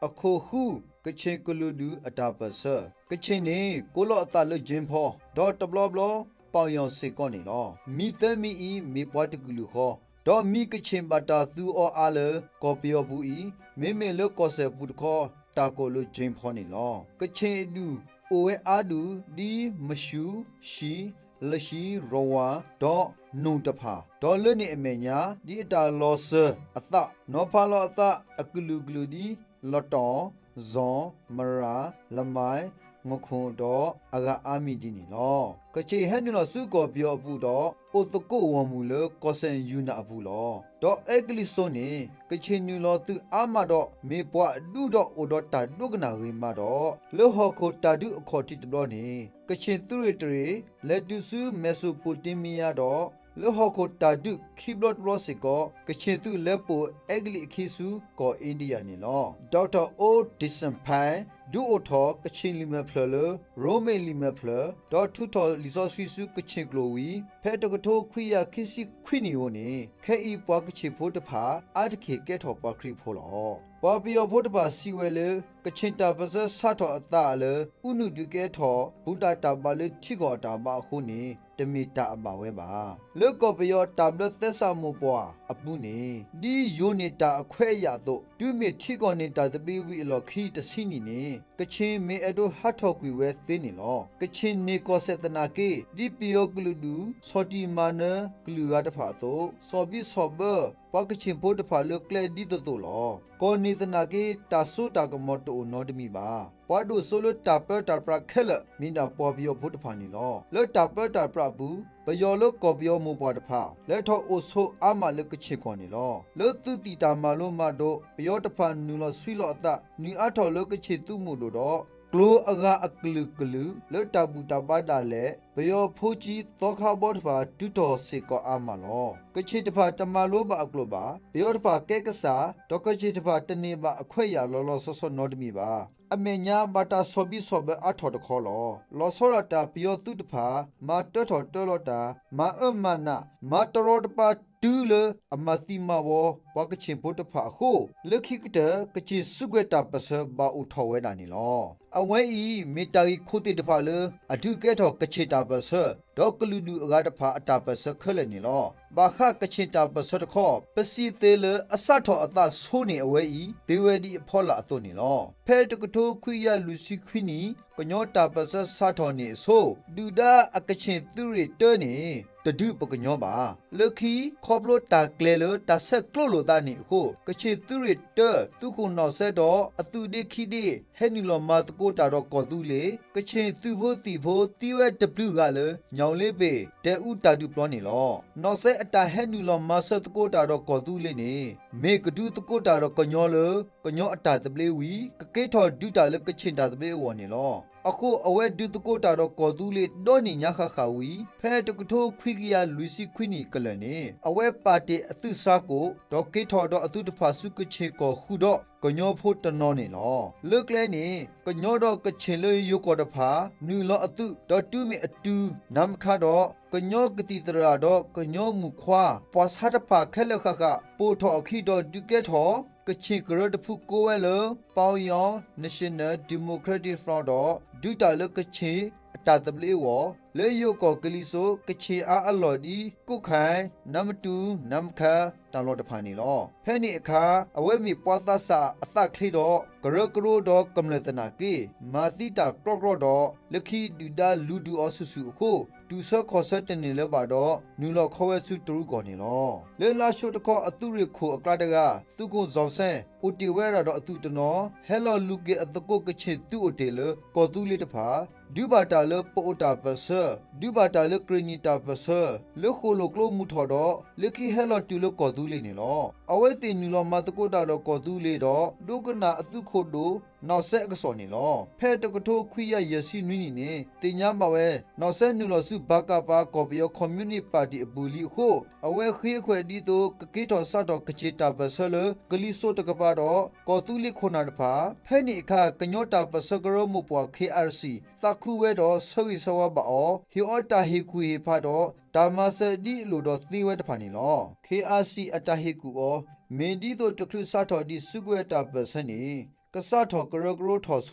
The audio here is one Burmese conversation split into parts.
a ko hu, Kachin Kuludu atapasa. Kachini, Kolo Atalo Jimpo, Dot blah blah, Payon Sekoni law. Me thermi me particular ho. Dot me kachin bata thu or alle, copy of bui, me look cause put call, Taco lo Jimponi law. Kachin do, Oe adu, di, Mashu, she, Lashi, Rowa, Dot, Nuntapa. Don't learn it, mania, di da loss, a thought, no palo a thought, a gludi, Loton, Zon, Mara, Lamai, Mokondo, Aga Amidini law. Kachi Henula Suko Bio Budo, Otoko Wamula, Kosen Yuna Abulo. Do egli soni, Kachinu law to Amado, me boa dudo odota dugna rimado, Lohoko tadu accorded blonny. Kachin thruitry, let do su Mesopotamia do. Lohoko tadu kiblot rosico, Kachitu lepo egli kisu ko India ni law. Dr. O. Disampai, do oto Kachin lima plur, Rome lima plur, dot tuto lisosu Kachin glowy, Petagoto quia kisi quinioni, K.E. Bakachi potapa, adke get up a creep holo. Bobby of potapa siwele, Kachinta basa sato atale, unu du get ho, Buddha tabale tigota ba huni. Temita abaweba. Look up your tablet thesamoboa, abune. Di unita aquaya though. Do me tigonita the baby lock heat a sinine. Kachin me edo hatoki with thin law. Kachin Nico set the nake. Dipio gludu, sorti manner, glue at a patho, sobi sober. Pakachin put a palo clad did the law. Koni the nage, tasso tagamoto not me ba. What do solo tapper tapra killer mean a popio put upon in law? Let tapper tapra boo, but your look of your mobile pa. Let her also ama look a chick on in law. Let to the tamalo mado, Yotapan nula swilo that, ni ato look a chitu mudo. Glow aga a glue, let tabu tabada le, but your pochi talk about for tuto sick or amalo. Kachitapa tamaloba a globa, Yopa kekasa, Dokachitapa taneba aquaya lolo so not me ba. Amenya bata sobi sobe ato the color. Losorata pio tutpa, ma toto tolota, ma ma torotpa tule, a mathima wo, wakachin potapa ho, look hikta, kachi sugeta pasa ba utowedani law. Away mitari kuti the palo, a do get of kachita pasa, dokaludu radapa atapasa colony law. Baha kachita pasa call, pesi tele, a sato at that sony away, they were the pola thoni law. Petagoto quia lucy quini, Konyota pasa satoni so, do da a kachin thuri turny. The dupe of Nyoba. Lucky, Coblo ta clelo, ta se clolo dani ho, Kachi thuri tur, Tuku no sedo, a thu de kidi, Henilo math gota do codule, Kachin thubo thibo, Tiwa de blue gala, Nyolebe, de uta du ploni law. No se at a Henilo masat gota do codule ne. Make do the gota do conyolo, Conyota the blewi, Kaketo duta look a chinta the bay one law. Ako away do the gota do codule, doni nyaka hawi, pet to Quigia Lucy Queenie Colony, a web party at Thusako, Dokato do a tutapasuka chico, Hudo, Conyo put the noni law. Look Lenny, Conyodo Cachillo Yokodapa, New law a tu, dot do me a two, Namcado, Conyo Gatitrado, Conyo Mukwa, was Hatapa Kelokaka, Poto Kido Duketo, Kachikro the Pukoelo, Paoyon, National Democratic Front, Duta Lokachi, Tatabli war, Le Yoko Galiso, Kachi a Lodi, Kukai, Namatu, Namka, download the Pani law. Penny a car, away me Pothasa, a Thaklido, Garokro dog, Comletanaki, Mathita, Crocro, Lucky Duda Ludu or Susuko, do so concertain in Levado, Nulo Koesu Turugoni law. Lela showed the call a Thurico, a Gladaga, Tuko Zonsen, Uti Wera do Tutano, Hello look at the Kokachin Tuotele, Koduli the Pa, Dubatale Pota Pasa, Dubatale Granita Pasa, Loko Loclo Mutodo, Lucky Hello to look Koduli law. Away the Nulo Matako do Koduli do, Dogana Thukodo, now Saxoni law. Petagoto Quia Yasi Nini, the Yamawe, now send Nulosu Bakapa copy your community party bully ho, away here quedito, Kakito Sato Kachita Basala, Galiso Takabado, Koduli Konadpa, Penny Ka, Kanyota Basagaro Mupua KRC, Thakuedo, Soisawa Bao, Hiota Hikui Pado, Damasa di Ludo Thiwet Panilo, KRC Atahiku or Medito to Crusato di Sugueta Persani, กษาทอกระกรูทอโซ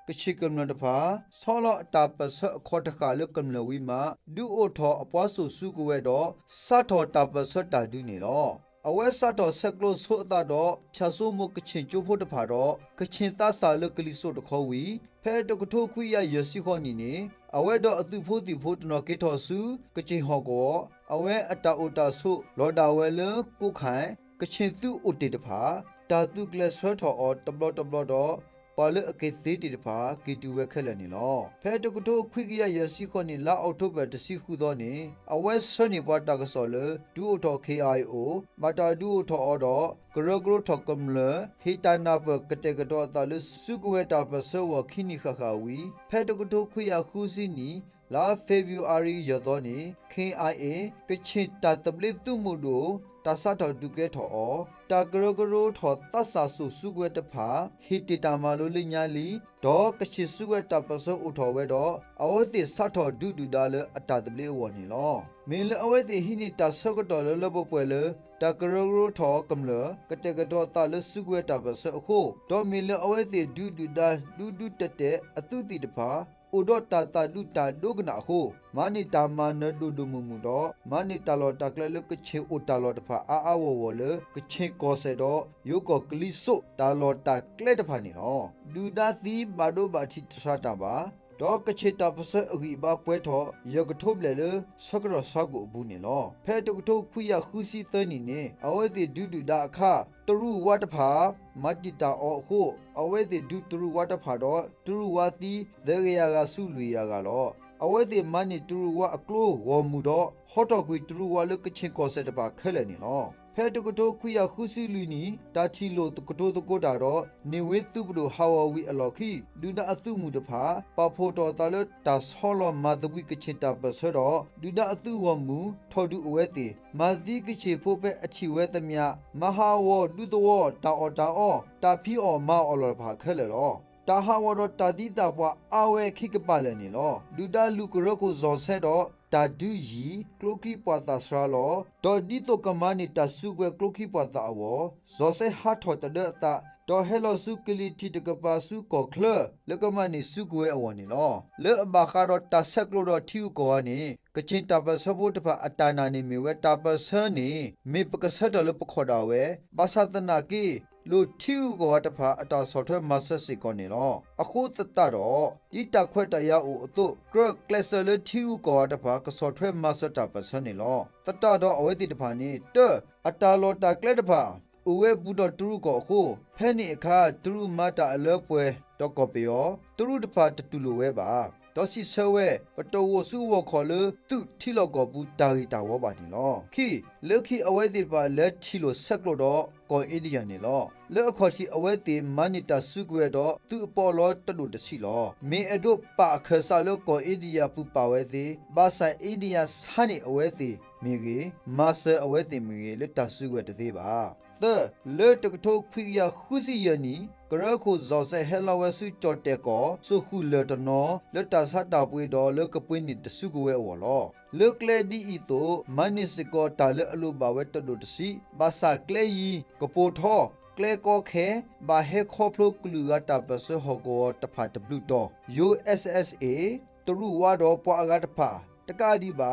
กชิกำนันพาซอลตาปัสขอตกาลกำนวิมาดูโอทออปวาสุสุกเวดอซาทอตาปัสตาดูนี่ลอအဝဲဆတ်တော်ဆက်ကလို့ဆိုအတာတော့ဖြာဆိုးမှုကချင်ကျိုးဖို့တဖာတော့ကချင်သားစာလကလီဆိုတခေါ်ဝီဖဲတကထိုးခွေရရစီခေါနီနေအဝဲတော့အသူဖို့တီဖို့တနော်ကေထော်စုကချင်ဟောကောအဝဲအတာအိုတာဆိုလော်တာဝဲလကိုခိုင်ကချင်သူအိုတေတဖာတာသူကလဆွဲထော်အော်တဘလတော့ပါလအကေသေးတီတဖာကီတူဝဲခက်လည်းနေလောဖဲတကထိုးခွေရရစီခေါနီလာအောက်တိုဘတ်တစီခုတော့နေအဝဲဆွနေပွားတာကစော်လဒူအိုထော် KIO မတာဒူအိုထော်အော်တော့ဂရဂရထော်ကမ်လဟီတနာဘကတေကတော့တာလစုကွေတာပဆောဝခိနိခခဝီဖဲတကထိုးခွေရခူးစီနီလာဖေဗူအာရီရတော့နေ KIA ကချစ်တာတပလစ်သူမှုတို့တာဆတ်တော်ဒုကဲထော်အောတာဂရဂရထော်တဆာဆုစုကွေတဖာဟီတီတာမာလိုလိညာလီဒေါ်ကချစ်စုကွေတာပဆောဥထော်ဝဲတော့အဝတိဆတ်တော်ဒုဒူဒါလအတာတပလစ်ဝနီလောမင်းလအဝတိဟိနိတာဆောကတော်လဘပွဲလတာဂရဂရထော်ကမ်လကတေကတော့တာလစုကွေတာပဆောအခုဒေါ်မင်းလအဝတိဒူဒူဒါဒူဒူတတဲ့အတုတိတဖာอุดตาตาดุตาดุกนาโคมานิตามานดุดุมุมุดอมานิตาลอตากเลกเชอุตาลอตฟาอาอาววเลกเชกอเซดอยุกอกลิโซตาลอตาเคลตฟานี่นอดูดาซีบาโดบาทิตสาตาบาดอกเชตาปเซอกีบาป่วยทอยกทบเลสกรสกุบุนี่นอแพตกทคุยาคุซีเตนี่เนอเวติดุดุดาคาตรุวัตภามัตติตาอโคอเวติดุตรุวัตภาดอตรุวาติเดเกยากาสุลุยากาลอအဝဲဒီမနီတူဝါအကလိုဝမှုတော့ဟော့တော့ကွေတူဝါလကချင်းကောဆက်တပါခဲလဲနေနော်ဖဲတကတိုခွေရခုစီလူနီတာချီလိုတကတိုတကောတာတော့နေဝဲသူပဒိုဟာဝဝီအလော်ခီဒူနာအသုမှုတဖာပဖို့တော်တာလတာဆောလမဒဝီကချင်းတာပဆောတော့ဒူနာအသုဝမှုထော်ဒူအဝဲတီမာသီကချေဖို့ပဲအချီဝဲသမျှမဟာဝဒူတောတာအော်တာဖီအော်မာအော်လော်ဖာခဲလဲတော့တာဟာဝရတာဒီတာပွားအဝဲခိကပါလည်းနေလောဒူဒါလူကရကိုဇွန်ဆက်တော့တာဒူယီကလိုကီပွားတာစရာလောဒေါ်ဒီတိုကမနီတာစုကွဲကလိုကီပွားတာအဝဇောဆက်ဟာထော်တဒတာဒေါ်ဟဲလောစုကလီတီတကပါစုကောခလလကမနီစုကွဲအဝနေလောလေအဘခါတော့တာဆက်ကလိုတော့ထီကောနေကချင်းတာပစဖို့တဖအတာနာနေမီဝဲတာပဆနေမေပကဆတ်တော်လပခေါ်တာဝဲဘာသာတနာကီလူထီကောတဖအတာဆော်ထွဲမဆက်စီကောနေလောအခုတတတော့ဤတခွက်တရအိုအတုကရကလဆလထီကောတဖကဆော်ထွဲမဆက်တာပစနေလောတတတော့အဝဲတိတဖနေတအတာလောတာကလက်တဖဥဝဲဘူးတော်တူကိုအခုဖဲနေအခါတူမတာအလောပွဲတော့ကောပေယောတူတဖတတူလိုဝဲပါတော့စီဆဝဲပတော်ဝစုဝခေါ်လသူထီလောကောဘူးတာရီတာဝပါနေလောခိလေခိအဝဲတိပါလက်ချီလိုဆက်လို့တော့ကောအိဒီယန်နေလောလေအခေါ်ချီအဝဲတိမနီတာစုကွဲတော့သူအပေါ်လောတလူတစီလောမေအဒုပါခဆာလောကောအိဒီယပူပါဝဲတိဘာဆိုင်အိဒီယဆာနေအဝဲတိမေကြီးမာဆာအဝဲတိမေကြီးလက်တစုကွဲတသေးပါလေတကထိုခွေရခုစီယနီကရခုဇောဆဲဟဲလာဝဲစုကြော်တက်ကောစုခုလေတနောလက်တာဆတ်တာပွေတော်လကပွေးနေတစုကွဲဝလောလကလေဒီဤတိုမနိစကောတာလအလိုပါဝဲတတုတစီဘာစာကလေယီကပိုထောကလေကောခဲဘာဟေခေါဖလုကလူကတာပစဟောကောတဖာတဘလူတော့ USSA တရူဝါတော့ပွားကတဖာတကာဒီပါ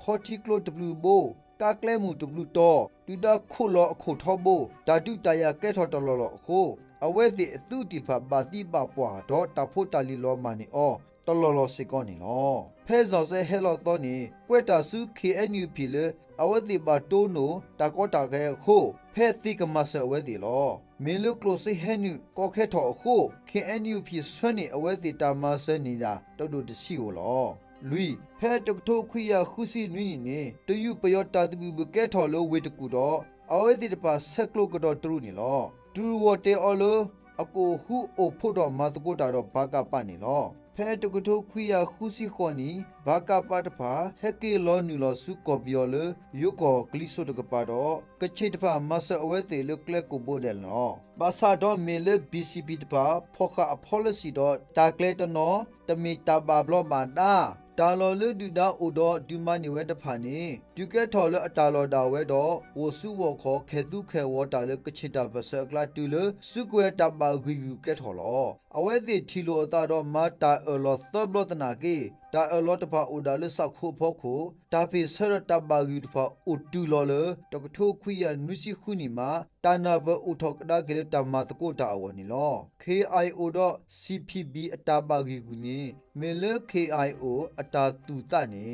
ခေါ်တီကလိုတဘလူဘိုတာကလဲမှုတဘလူတော့တူတာခုလောအခုထောဘိုဓာတုတရကဲထော်တလောလောအခုအဝဲစီအသူတိဖာဘာတိပပွားတော့တဖို့တလီလောမနီအောတလောလောစေကောနီလောဖဲဇော်ဆဲဟဲလောတော့နီကွဲတာစု KNU ဖီလေအဝဲစီပါတိုးနိုတာကောတာခဲအခုဖဲတိကမဆအဝဲစီလောမင်းလူကလိုစီဟဲနုကောခဲထော်အခု KNU ဖီဆွနေအဝဲစီတာမဆနေတာတော်တော်တစီကိုလောလူဖဲတကထိုခွေရခုစီနွင်းနေတယူပယောတာတပူဘကဲထော်လိုဝေတကူတော့အဝဲစီတပါဆက်ကလိုကတော့တူနေလောတူဝတေအော်လိုအကိုဟုအိုဖို့တော့မတ်ကိုတာတော့ဘာကပနေလောဖဲတကထိုခွေရခုစီခေါနီဘာကပတဖာဟက်ကေလောနူလောစုကောပြောလယုကောကလီဆိုတကပါတော့ကချိတဖာမဆအဝဲတေလကလက်ကိုပို့တယ်နော်ဘာသာတော့မေလ BCP တပါဖောခအ policy တော့တာကလက်တနော်တမီတာဘာဘလောမာတာ ตาลอเลดูดาโอดอดูมานิเวตผานีดูแกทอเลตาลอดาเวดอวสุวขอแคตุแควตาเลกชิตาบสกลาตูเลสุกเวตาบากุยูแกทอลอအဝဲတိထီလိုအတာတော့မတာအလောသဘလတနာကေတာအလောတဖာအိုဒါလစခုဖို့ခုတာဖေဆရတဘာဂီတဖာအိုတူလောလတကထိုခွိယနုစီခုနီမာတာနာဘဥထောကဒါကေတမတ်ကိုတာအဝနီလော KIO တော့ CPB အတာဘာဂီကူနီမေလ KIO အတာတူတနေ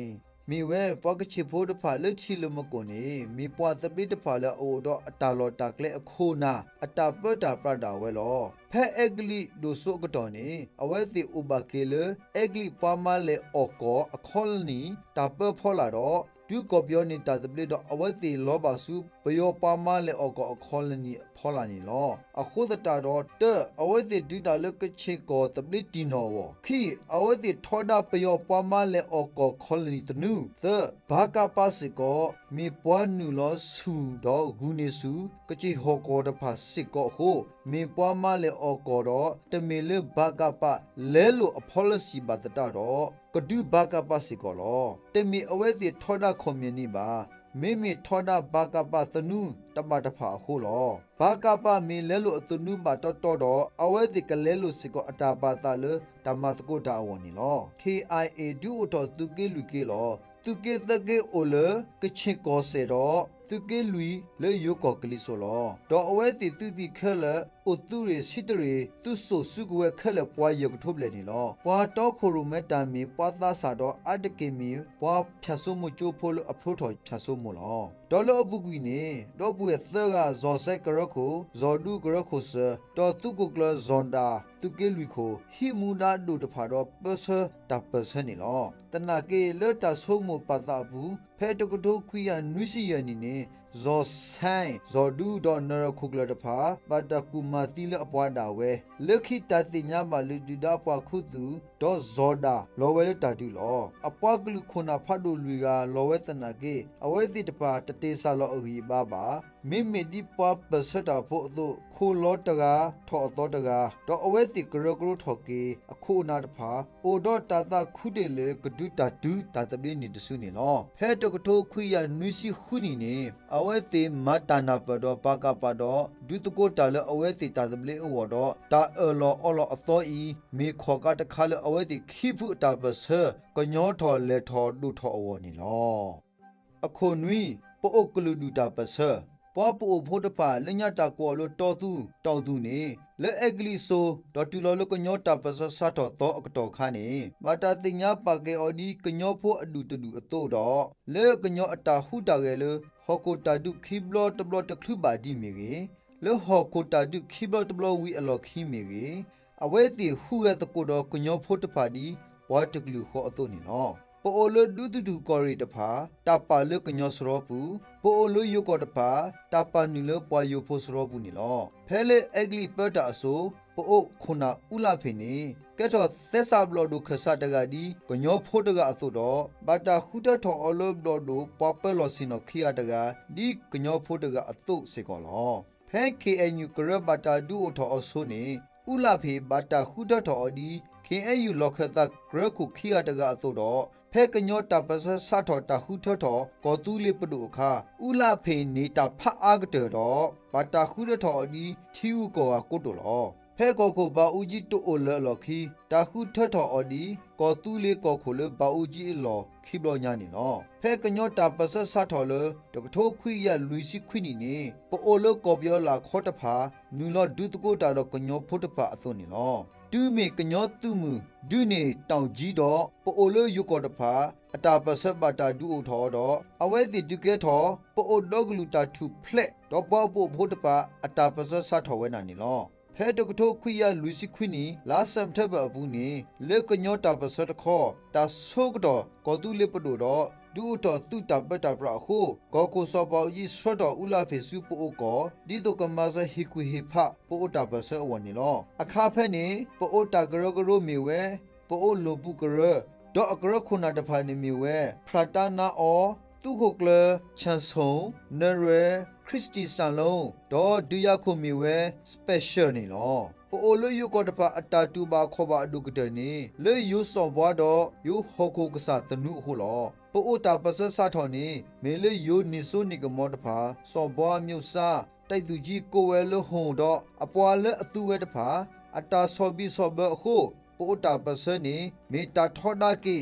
มีเวปอกชิโพดผาเลทีลมกนี่มีปวตปิตผาละโอดออตาลอตากเลอโคนาอตาเปตาปราดาเวลอแพเอกลีดูสุกตอนี่อเวติอุบาเคเลเอกลีปามาเลออกออคอลนีตาเปพอลาดอดูกอบยอนิตาตบลิดอเวติลอบาสุปยอปามาเลออกอคอลนีพอลานีลออโคตตาดอเตอเวติดูตาเลกเชกอตบลิตินอวคีอเวติทอดาปยอปามาเลออกอคอลนีตนูเตဘာကပါစကောမေပွားနူလောဆူတော့ဂူနေစုကတိဟောကောတဖာစစ်ကောဟိုမေပွားမလေအောကောတော့တမေလေဘာကပလဲလိုအဖောလစီဘတ်တာတော့ကဒူဘာကပါစကောလောတမေအဝဲတိထောဒခွန်မြနီပါမေထောဒဘာကပသနုတမတဖာဟိုလောဘာကပမေလဲလိုအတနုမတော်တော့အဝဲတိကလဲလိုစကောအတာပါတာလေတမတ်ကိုတာဝနီလော KIA ဒူတော့သူကေလူကေလောသူကေတကေအိုလကချင်ကောစေတော့သူကေလူလေယိုကောကလီဆိုလောတော့အဝဲတီသူတီခဲလအိုသူရီစီတရီသူဆိုစုကွယ်ခဲလပွားယကထုတ်လေနေလောပွာတော့ခိုရမဲတာမီပွာသားစာတော့အတကေမီပွာဖြတ်ဆိုးမှုချိုးဖိုးလို့အဖို့တော်ဖြတ်ဆိုးမှုလောဒေါ်လာအပုကွီနေတော့ဘူးရဲ့သကဇော်ဆက်ကရခုဇော်ဒူကရခုစတော့သူကုကလဇွန်ဒါသူကေလူခိုဟီမူနာဒူတဖာတော့ပစတာပစနေလောတနာကေလတာဆိုးမှုပတာဘူးဖဲတကတိုခွီယနွိစီယနီနေဇော်ဆိုင်ဇော်ဒူတော့နရခုကလတဖာပတကူမာတီလအပွားတာဝဲလက်ခိတတိညာမလူဒူဒါပွားခုသူတော့ဇော်ဒါလောဝဲတာတူလောအပွားကလူခုနာဖတ်တို့လူကလောဝဲတနာကေအဝဲတိတဖာတတေဆာလောအဂီဘာဘာမိဒီပွားပစတာဖို့သူခိုလောတကာထောအတော်တကာတော့အဝဲတိကရကရထောကေအခုနာတဖာအိုတော့တာတာခုတေလေကဒူတာဒူတာတပင်းနေတဆုနေလောဖဲတကထိုခွိယနွိစီခုနီနေအဝဲတိမတနာပတော့ပါကပါတော့ဒုတကိုတာလေအဝဲတိတာတပလေးအဝတော့တာအလောအလောအသောဤမေခောကတခါလေအဝဲတိခိဖုတာပစကညောထောလေထောဒုထောအဝနေလောအခုနွိပိုအုတ်ကလူဒူတာပစပွားပူဖို့တပါလညတာကောလို့တော်သူတောက်သူနေလဲအကလီဆိုတော်တူလောလကညောတာပစဆတ်တော်အကတော်ခါနေမတာတင်ညာပါကေအော်ဒီကညောဖို့အဒူတူအတော့တော့လဲကညောအတာဟုတာကဲလဟောကိုတာဒုခိဘလတဘလတခလူပါဒီမီကေလဲဟောကိုတာဒုခိဘလတဘလဝီအလောခိမီကေအဝဲတီဟူရတကိုတော့ကညောဖို့တပါဒီဘွားတကလူခေါ်အတော့နေနော်ပိုလဒူတူကောရီတဖာတပါလကညောစရောပူပိုလယုကောတဖာတပါနီလပွာယုဖို့စရောပူနီလောဖဲလေအဂလီပတာအဆိုပိုခုနာဥလာဖိနေကဲတော့သက်စာဘလော်ဒုခဆတ်တကဒီကညောဖို့တကအဆိုတော့ဘာတာခုတထောအလောဘလော်ဒုပပလော်စင်နခိယတကဒီကညောဖို့တကအတုစေကောလောဖဲ KNU ကရဘာတာဒူအထောအဆိုနေဥလာဖိဘာတာခုတထောဒီ KNU လောခသဂရခုခိယတကအဆိုတော့ဖဲကညောတာပစဆတ်တော်တာဟုထတော်ကောတူလေးပဒုအခါဥလာဖေနေတာဖတ်အားကတဲ့တော့ဘာတာခုရတော်ဒီချီဥကောကိုတိုလောဖဲကောကိုဘာဦးကြီးတိုအိုလလော်ခီတာခုထတော်အော်ဒီကောတူလေးကောခိုလဘာဦးကြီးလော်ခိဘလောညာနေလောဖဲကညောတာပစဆတ်တော်လတကထိုးခွိရလူစီခွိနီနေပိုလကောပြောလာခောတဖာနူလော်ဒုတကိုတာတော့ကညောဖို့တဖာအသွနေလောတူမေကညောတူမူဒုနေတောင်ကြီးတော့ပိုလယုကောတဖာအတာပစပတာဒူအိုထောတော့အဝဲတိဒုကေထောပိုဒေါဂလူတာထုဖလက်တော့ပေါ်ပို့ဖို့တဖာအတာပစဆတ်ထော်ဝဲနာနေလောဖဲတကထိုခွိယလူစီခွိနီလာစမ်ထဘအဘူးနေလေကညောတာပစတခောတာဆုကတော့ကောတူလေပဒိုတော့ဒူတော်သူတပတာပရခုကောကိုစောပေါကြီးဆွတ်တော်ဥလာဖေစုပိုကောဒီတုကမဆဟီကွီဟိဖပိုတာပစဝနီလောအခါဖက်နေပိုတာဂရဂရမီဝဲပိုလိုပုကရဒေါအကရခုနာတဖာနေမီဝဲဖရတာနာအောသူခုကလချန်ဆုံနရဲခရစ်စတီစတန်လုံးဒေါဒူယာခုမီဝဲစပက်ရှယ်နေလော โอเลยุกอดปะอัตาตูบาขอบาดุกเดนีเลยุสอบวาดอยุฮอโคกษาตนุหุลอปโอตาปะสะทอนีเมเลยุนิโซนิกมอดพาสอบวามิวซาတိုက်သူကြီးကိုဝဲလဟုံတော့အပွားလက်အသူဝဲတဖာအတာဆောဘီဆောဘခုပိုတာပစနေမေတာထောဒါကေ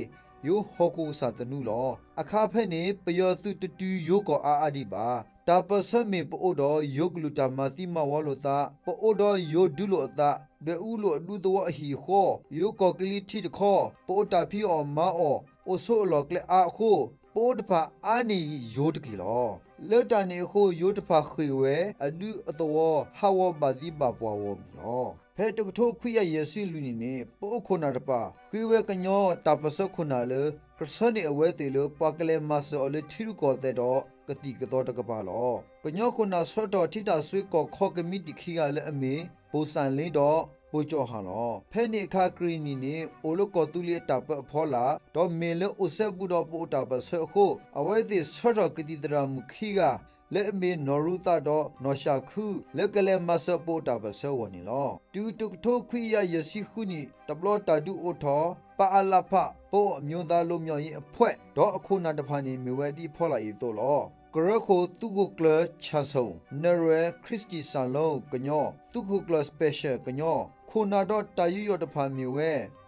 ယိုဟောကူစာတနုလောအခါဖက်နေပယောသူတတူယိုကောအာဒီပါတာပစမေပိုတော့ယိုကလူတာမတိမဝလောတာပိုတော့ယိုဒုလောတာဒဲဦးလောဒုတော်ဟီခောယိုကောကလီတီတခောပိုတာဖီအောမာအောအိုဆိုလောကလေအခုပိုတဖာအာနီယိုတကီလောเลตานีโคยุทธภาคุยเวอดุอตวฮาวบาดิบาปวาวมลอเพตกโทคุยเยซิลุนีนีปโอโคนาตปาคุยเวกญอตาปสคุนาเลกรสนีอเวติเลปากเลมาสอเลทิรุกอเตดอกติกตอตกปาลอกญอคุนาสดอทิตาซุยกอขอกมิติခိยเลอเมโบสันเลดอปูจ่อหาลอเพนิคากรีนีนีโอโลกอตุลีตาปะพอลาดอเมเลอุเซบุดอปูตาปะเซโคอเวติสดอกติตรามุခိกาเลเมนอรุตาดอนอชาคูเลกเลมาสปูตาปะเซวนีลอตูตุกโทคุยเยซิคุนีตบลอตาดุโอทอปะอาลาฟะโปอမြွန်သားလုံးမြောင်ရင်အဖွဲတော့အခုနာတဖာနေမြဝဲတီဖော်လိုက်တော့လောกระโคตุกุกลชาซงเนเรคริสติซาลงกญอตุกุกลสเปเชียลกญอคูนาดอตายุยอตพามีเว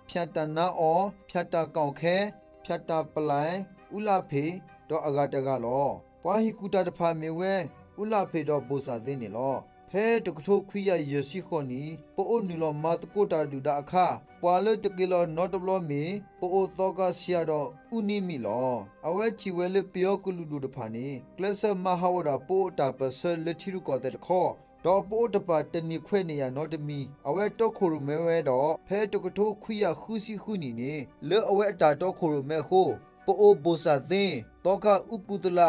ဖြတ်တနာအောဖြတ်တကောင်ခဲဖြတ်တပလိုင်းဥလဖေတော့အဂတကလောပွားဟီကူတာတဖာမေဝဲဥလဖေတော့ပိုစာသိနေလောဖဲတကထိုခွိယယေစီခေါနီပိုအိုနီလောမာတကိုတာဒူဒါအခပွာလတကီလောနော့တဘလမီပိုအိုသောကဆီယာတော့ဥနီမီလောအဝဲချီဝဲလပယောကလူလူတဖာနီကလဆမဟာဝဒါပိုတာပဆလချီရုကောတဲ့ခေါတော့ပိုတပါတနီခွဲနေရနော်တမီအဝဲတော့ခိုရမဲဝဲတော့ဖဲတကထိုခွိယခူစီခူနီနေလဲအဝဲအတာတော့ခိုရမဲခိုပိုအိုဘောစာသင်းတော့ကဥကုတလ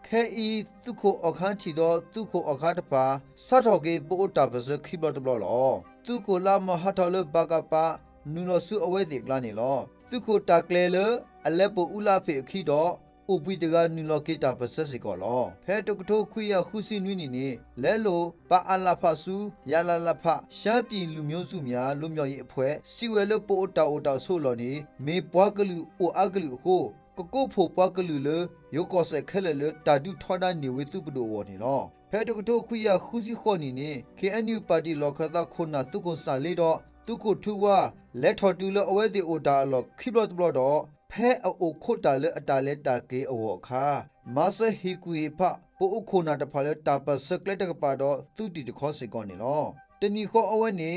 ခဲဤသူခိုအခန်းချီတော့သူခိုအခါတပါစထော်ကေပိုတာပစခိဘတ်ဘလောသူကိုလာမဟာထော်လဘကပါနူလဆုအဝဲတိကလာနေလောသူခိုတာကလေလအလက်ပိုဥလာဖေအခီတော့ဥပိတကနူလကေတာပစစီကောလောဖဲတကထိုခွိယခုစီနွီနီနေလဲလိုပါအလာဖဆုရလာလဖရှမ်းပြည်လူမျိုးစုများလူမျိုးရေးအဖွဲ့စီဝဲလပိုတာအိုတာဆိုလောနေမေပွားကလူအိုအကလူကိုကိုဖိုပွားကလူလယောကောဆဲခဲလလတာဒူထော်ဒါနေဝေသူပဒိုဝနေလောဖဲတကထိုခွိယခုစီခေါနီနေ KNU ပါတီလောခသာခုနာသူကွန်စာလေးတော့သူကိုထူဝလက်ထော်တူလအဝဲတီအိုတာလောခိဘလတ်ဘလတော့ဖဲအိုခိုတာလအတာလက်တာကေအောခါမဆဟီကွေဖပိုအိုခိုနာတဖာလတာပစကလက်တကပါတော့သူတီတခေါ်စေကောနေလောတနီခေါ်အဝဲနေ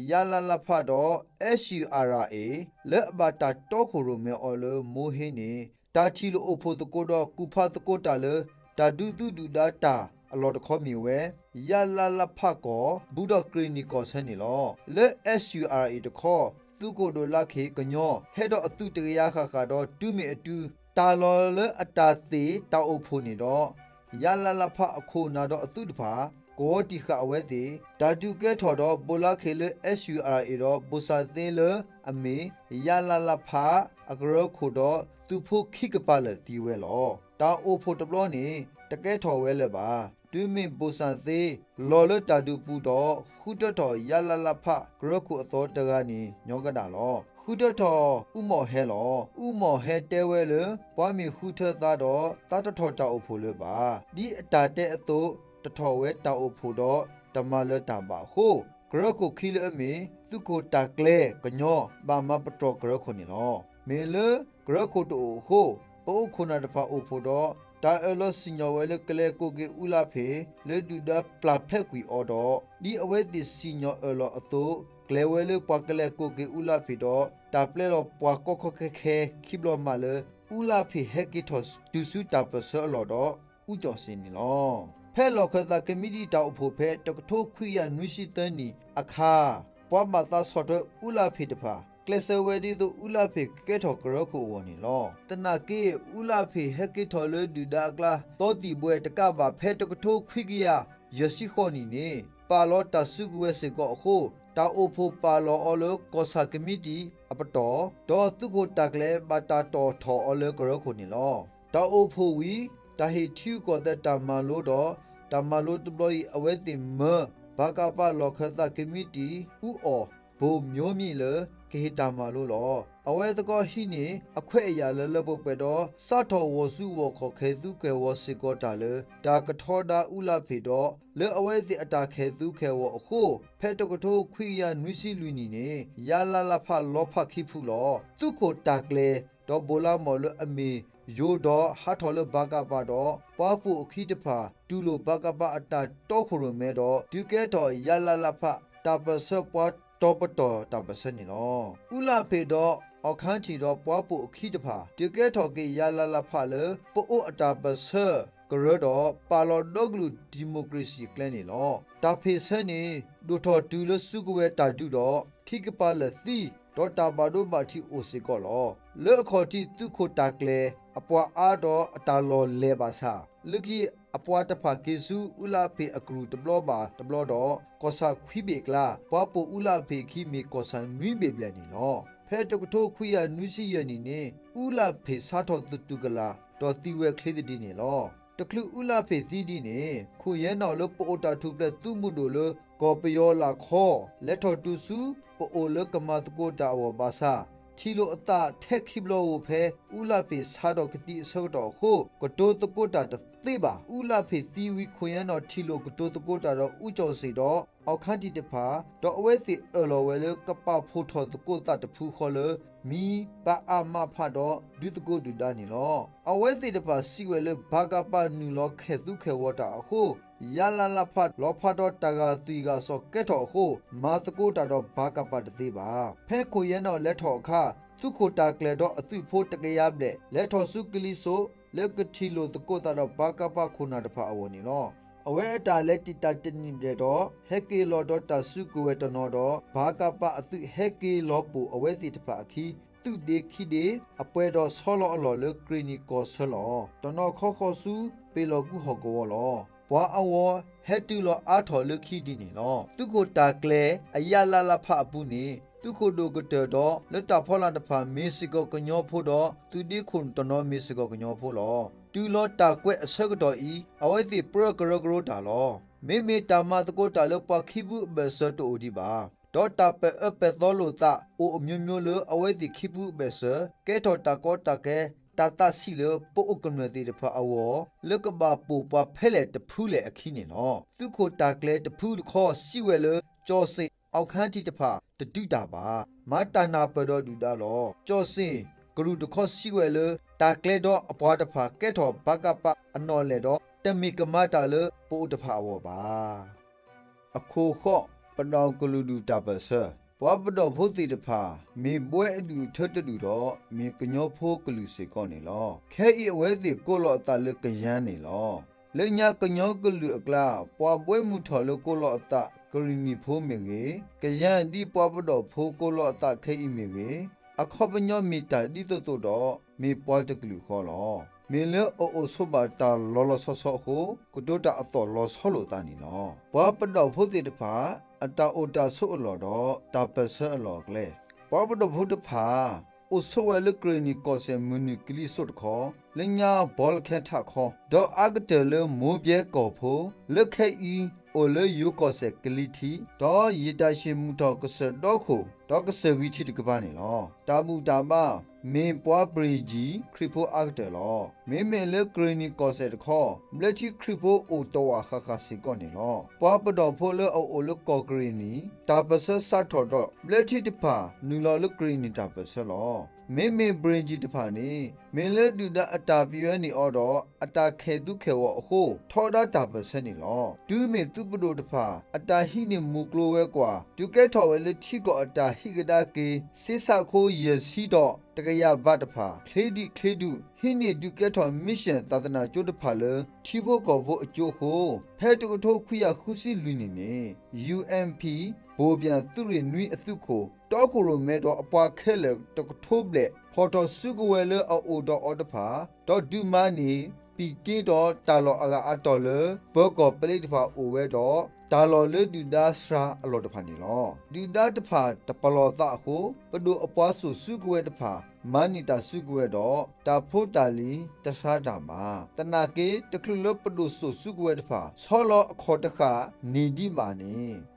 ရလာလဖတော့ SURA လက်အဘတာတော့ခိုရိုမဲအော်လမိုဟင်းနေတာချီလိုအဖို့တကိုတော့ကုဖတကိုတာလတာဒူဒူဒူဒါတာအလော်တခေါ်မီဝဲရလာလဖကောဘူဒကရီနီကောဆန်နီလောလဲ SURA တခေါ်သူကိုဒိုလာခေကညောဟဲတော့အတုတရရခါတော့တူမီအတူတာလော်လအတာသေးတောက်အဖို့နေတော့ရလာလဖအခုနာတော့အတုတဖာကိုတီခအဝဲတီတာတူကဲထော်တော့ပိုလာခေလ SURA တော့ဘူစာသေးလအမေရလာလဖအကရခုတော့သူဖို့ခိကပါလတီဝဲလောတာအိုဖို့တဘလောနေတကဲထော်ဝဲလေပါတွင်းမင်ပိုစံသေးလော်လတာတူပူတော့ခုတတော်ရလာလဖဂရခုအသောတကနေညောကတာလောခုတတော်ဥမော်ဟဲလောဥမော်ဟဲတဲဝဲလေပွားမီခုထသားတော့တာတထော်တောက်ဖို့လေပါဒီအတာတဲ့အသို့တထော်ဝဲတောက်ဖို့တော့တမလတာပါဟုဂရခုခိလအမီသူကိုတာကလေကညောဘာမပတော်ဂရခုနေလောမေလဂရခုတိုဟုအိုခုနာတဖာအိုဖို့တော့တာအလောစညဝဲလကလေကိုကေဥလာဖေလေဒူဒါပလာဖက်ကွီအော်တော့ဒီအဝဲဒီစညအလောအသို့ကလေဝဲလပွားကလေကိုကေဥလာဖေတော့တာပလေလောပွားကောခခဲခဲခိဘလမလေဥလာဖေဟက်ကီထော့ဒူဆူတာပဆောလောတော့ဥကြော်စင်းနီလောဖဲလောခသကမီဒီတောက်ဖို့ဖဲတကထိုးခွိယနွိရှိတန်းနီအခါပွားမသာဆော့တော့ဥလာဖေတဖာကလစဝဲဒီတို့ဥလာဖေကဲထော်ကရခုဝနီလောတနာကေဥလာဖေဟက်ကီထော်လဒူဒါကလာတောတီပွဲတကပါဖဲတကထိုးခွိကရယစီခေါနီနေပါလောတဆုကွဲစေကောအခုတာအိုဖိုပါလောအော်လကောစာကမီတီအပတော်ဒေါ်သူကိုတကလဲဘတာတော်ထော်အော်လကရခုနီလောတာအိုဖိုဝီတာဟီထူကောတဲ့တမလို့တော့တမလို့တဘလအဝဲတင်မ ဘကပလောခသကမီတီဥအော်ဘိုမျိုးမြင့်လကေတာမာလို့လောအဝဲတကောဟိနေအခွဲ့အရာလလပုတ်ပဲတော့စတော်ဝစုဝခေါ်ခဲသူကဲဝစီကောတာလေဒါကထောဒါဥလာဖေတော့လေအဝဲစီအတာခဲသူခဲဝအခုဖဲတကထိုးခွိရနွိစီလူနီနေရလာလဖလောဖခိဖူလောသူကိုတာကလေတော့ဘိုလာမော်လအမီယိုတော့ဟာထော်လဘကပါတော့ပွားဖို့အခီတဖာတူလိုဘကပအတာတော့ခုရမဲတော့ဒီကဲတော့ရလာလဖတာပစပွားတော့ပတော်တာပစနေလောဥလာဖေတော့အခန်းတီတော့ပွားဖို့အခီတဖာဒီကဲတော့ကေရလာလဖလေပို့အတာပစကရတော့ပါလော်ဒိုဂလူဒီမိုကရေစီကလန်နေလောတာဖေဆန်နေဒိုတော်တူလစုကဝဲတာတူတော့ခိကပါလသီတော့တာဘာဒိုဘာတီအိုစီကောလောလေခေါ်တီသူခိုတာကလေအပွားအားတော့အတာလော်လေပါစာလူကြီးအပွားတဖာကေစုဥလာဖေအကရူတဘလောပါတဘလောတော့ကောစာခွိဘေကလာပွားပူဥလာဖေခိမီကောဆန်နွိဘေပလန်နီလောဖဲတကထိုးခွိရနွိစီရနီနေဥလာဖေစားတော်တူကလာတော့တီဝဲခလေးတီနေလောတကလူဥလာဖေသီးဒီနေခုရဲနော်လပိုတာထုပလက်သူမှုတို့လကောပယောလာခောလက်တော်တူစုပိုလကမတ်ကိုတာဝဘာစာထီလိုအတာထက်ခိဘလောဖဲဥလာဖေစားတော်ကတိဆောတော်ခုကတိုးတကိုတာသေးပါဥလာဖေသီဝီခွေရနော်ထီလိုကတိုးတကိုတာတော့ဥကြော်စီတော့အောက်ခန့်တီတဖာတော့အဝဲစီအလောဝဲလကပဖို့ထော်တကိုတာတဖူးခေါ်လမီပါအာမဖတ်တော့ဒုတကိုဒူဒါနီလောအဝဲစီတဖာစီဝဲလဘာကပနူလောခဲသူခဲဝတာအခုရလာလာဖတ်လောဖတ်တော့တကာတီကစောကဲတော်အခုမာတကိုတာတော့ဘာကပတသေးပါဖဲကိုရဲနော်လက်ထော်အခသူခိုတာကလေတော့အသူဖို့တကရပ်တဲ့လက်ထော်စုကလီဆိုလက်ကတီလိုတကိုတာတော့ဘာကပခုနာတဖာအဝနီလောအဝဲအတာလက်တီတာတနိတဲ့တော့ဟက်ကေလောတော့တဆုကိုဝဲတနော်တော့ဘာကပအသူဟက်ကေလောပူအဝဲစီတဖာအခီသူဒေခိဒေအပွဲတော်ဆောလောအလော်လကရီနီကောဆလောတနော်ခောခောစုပေလောကုဟောကောလောဘွာအဝဟက်တူလောအာထော်လခိဒီနေလောသူကိုတာကလေအယလာလဖအပူနေသူခိုဒိုကတဲ့တော့လက်တာဖောလာတဖာမေစီကောကညောဖို့တော့သူဒီခွန်တနော်မေစီကောကညောဖို့လောတူလောတာကွဲ့အဆက်တော်ဤအဝဲစီပရဂရဂရတာလောမေမေတာမတကိုတာလောပခိဘူးဘဆတူဒီပါဒေါ်တာပဲအပဲသောလိုတာအိုအမျိုးမျိုးလောအဝဲစီခိဘူးဘဆကဲတော်တာကောတာကဲတာတာစီလပို့ကနွေတဲ့ဖာအဝလကဘာပူပဖဲလေတဖူးလေအခင်းနေနော်သူခိုတာကလေတဖူးခေါ်စီဝဲလကြောစိအောက်ခန်းတီတဖာတတုတာပါမတနာပတော်ဒူတာလောကြောစင်ဂရုတခေါ်စီဝဲလတာကလေတော့အပွားတဖာကဲတော်ဘကပအနော်လေတော့တမီကမတာလပို့တဖာဝပါအခုခော့ပတော်ကလူဒူတာပဆာပွားပတော်ဖို့တီတဖာမေပွဲအလူထတ်တူတော့မေကညောဖို့ကလူစေကောနေလောခဲဤအဝဲစီကိုလောတာလကရန်နေလောလေညာကညောကလူအကလာပွားပွဲမှုထော်လကိုလောအတကရီနီဖိုးမေကြီးကရန်ဒီပွားပတော်ဖိုးကိုလောအတခဲဤမေကြီးအခပညောမီတာဒီတိုတော့မေပွားတကလူခေါ်လောမေလအိုဆိုဘာတာလောလောဆောဆောကိုကဒိုတာအတော်လောဆောလိုတာနီလောပွားပတော်ဖို့တီတဖာအတာအိုတာဆုအလော်တော့တာပဆအလော်ကလေပွားပတော်ဖို့တဖာအိုဆိုဝဲလကရနီကောဆေမူနီကလီဆုတ်ခေါ်လညာဘောလခဲထခေါ်ဒေါ်အကတဲလမိုးပြဲကောဖို့လက်ခဲဤအိုလေယူကောဆေကလီတီဒေါ်ရီတရှိမှုတော့ကဆတော့ခုဒေါကဆဝီတီတကပါနေလောတာမူတာမမေပွားပရီဂျီခရီဖိုအကတဲလောမေမေလကရနီကောဆေတခေါ်ဘလက်တီခရီဖိုအိုတောဝါခခစီကောနေလောပွားပတော်ဖိုလအိုလကောကရီနီတာပဆဆတ်ထော်တော့ဘလက်တီတပါနူလောလကရီနီတာပဆလောမေမေဘရင်ဂျီတဖာနေမေလဒူဒအတာပြွဲနေအော်တော့အတာခဲသူခဲဝအခုထောဒတာပစနေလောဒူးမေသူပဒိုတဖာအတာဟိနေမူကလိုဝဲကွာဒူကဲထော်ဝဲလက်ချီကောအတာဟိကဒါကေစစ်ဆာခိုးရစီတော့တကရဘတ်တဖာခေဒီခေဒူဟိနေဒူကဲထော်မစ်ရှင်သာသနာကျိုးတဖာလထီဖို့ကောဖို့အကျိုးကိုဖဲတူထိုးခွရခုစီလူနေနေ UMP ဘိုးပြန်သူရနွိအသုကိုတောက်ကိုရမဲတော့အပွားခဲလေတကထိုးပလက်ဖော်တော်စုကဝဲလအိုတော့အော်တဖာတော့ဒူမာနီပီကေတော့တာလောအကအတော်လဘောကောပလိတဖာအိုဝဲတော့တာလောလေဒူဒါစရာအလောတဖာနီလောဒူဒါတဖာတပလောတာဟုပဒိုအပွားစုစုကဝဲတဖာ mani ta sugwe do ta photali ta sada ma tanake taklulo produso sugwe tfa solo khotaka nidi mani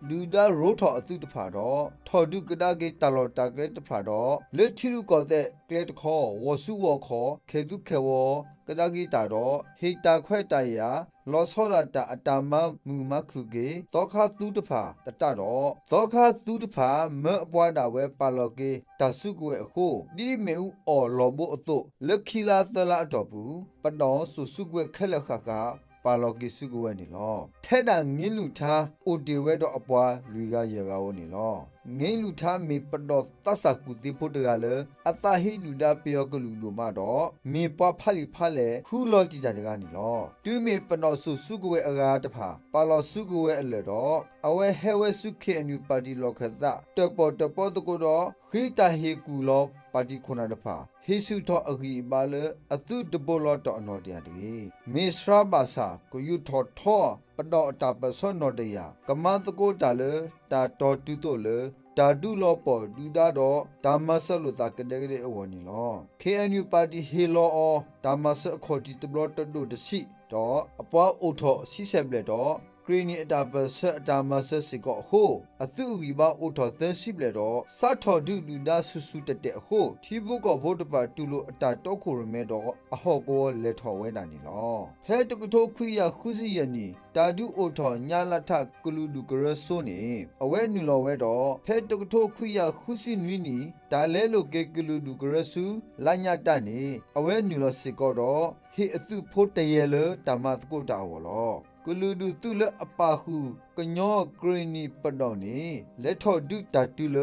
duda rotho atu tfa do thodu kadage talo target tfa do le thiru ko de klet kho wosu wo kho khedu khewo kadagi ta do hita khwe ta ya lo sola ta atama muma khuge tokha tu tfa tata do tokha tu tfa me apwa da we paloke ta sugwe ho di me u o lo bo ato lekhila tala do bu pado su sugwe khela kha kaပါလော်ကီစုကွယ်နေလောထဲတာငင်းလူထားအိုတီဝဲတော့အပွားလူကရေကောနေလောငင်းလူထားမေပတော်တဆာကူတိဖို့တကလည်းအတဟိလူဒါပယောကလူလိုမတော့မေပွားဖလိဖလဲခူလောတီကြတကနေလောတွမေပတော်စုကွယ်အရာတဖာပါလော်စုကွယ်အလေတော့အဝဲဟဲဝဲစုခေအန်ယူပါတီလောခသတပေါ်တကိုတော့ခိတာဟေကူလောပါတီခုနာတဖာဟေစုတော့အဂီပါလေအသူတဘောလောတော့အနော်တရားတကြီးမေစရာဘာစာကိုယူထော်ထော်ပတော့တာပစောနော်တရားကမန်တကိုတာလေတာတော်တူတို့လေတာဒုလောပေါ်ဒူဒါတော့ဒါမဆလုတာကတဲ့ရဲ့အဝနီလော KNU ပါတီဟေလောအောဒါမဆအခေါ်တီတဘလတ်တို့တစီတော့အပွားအိုထော်စီဆက်ပလက်တော့ကရီနီအတာပစအတာမဆစီကောဟိုအသူရီဘာအိုထော်သစီပလက်တော့စထော်ဒူလူဒါဆူဆူတက်တဲ့ဟိုထီဘုကောဘုတ်တပါတူလို့အတာတော့ခိုရမဲတော့အဟော့ကောလက်ထော်ဝဲတာနေလောဖဲတကထိုးခွေရခုစီယနီတာဒူအိုထော်ညာလထကလူလူကရဆိုနေအဝဲနူလော်ဝဲတော့ဖဲတကထိုးခွေရခုစီနွီနီဒါလဲလိုကေကလူလူကရဆူလာညာတနေအဝဲနူလော်စီကောတော့ဟေအသူဖို့တရဲလတမတ်ကိုတာဝလောကလူဒူတူလအပါဟုကညောဂရီနီပဒေါနီလက်ထော်ဒူတာတူလ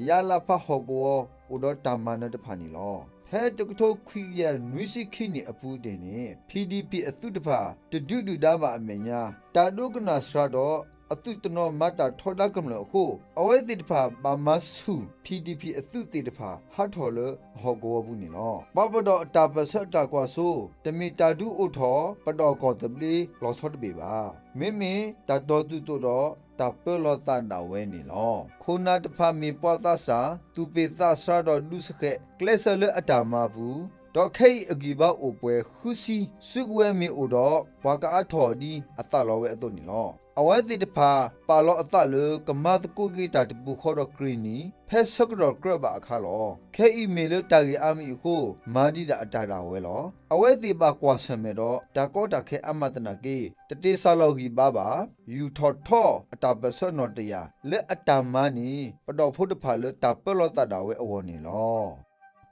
ယာလာဖဟောကောဥဒတာမနတဖာနီလောဖဲတကထိုးခွေရနွီစီခိနီအပူတင်နေ PDP အသုတဖာတဒူဒူဒါမအမေညာတာဒုကနာစရတော့အတုတနောမတာထော်ဒါကမလို့အခုအဝဲတိတဖာဘာမဆူ PDP အတုတိတဖာဟာထော်လဟောကောဘူးနေလောဘဘတော့အတာပဆက်တာကွာဆိုတမီတာဒူအိုထော်ပတော်ကောတပလီလောဆော့တပေပါမင်းမင်းတတော်တူတော့တာပလောတာနာဝဲနေလောခုနာတဖာမီပွားသစာသူပေသဆရာတော့လူစခဲကလဆလအတာမဘူးတော့ခိအဂီဘာအိုပွဲခုစီစုဝဲမီအိုတော့ဘာကာထော်ဒီအတလောဝဲအတုန်နီလောအဝဲတိတဖာပါလောအတလေကမတ်ကိုဂီတာတပူခေါ်တော့ဂရီနီဖက်ဆကတော့ကရဘာအခါလောခဲအီမေလတာဂီအမီကိုမာဒီတာအတာတာဝဲလောအဝဲတိပါကွာဆမေတော့ဒါကောတာခဲအမတနာကေတတိဆာလောဂီဘာဘာယူထော်ထော်အတာပဆနောတယာလက်အတာမနီပတော်ဖို့တဖာလေတာပလောတတာဝဲအဝနေလော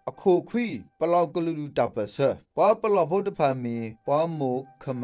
အခုခွီပလောက်ကလူတပစပွားပလောဖို့တဖာမီပွားမိုခမ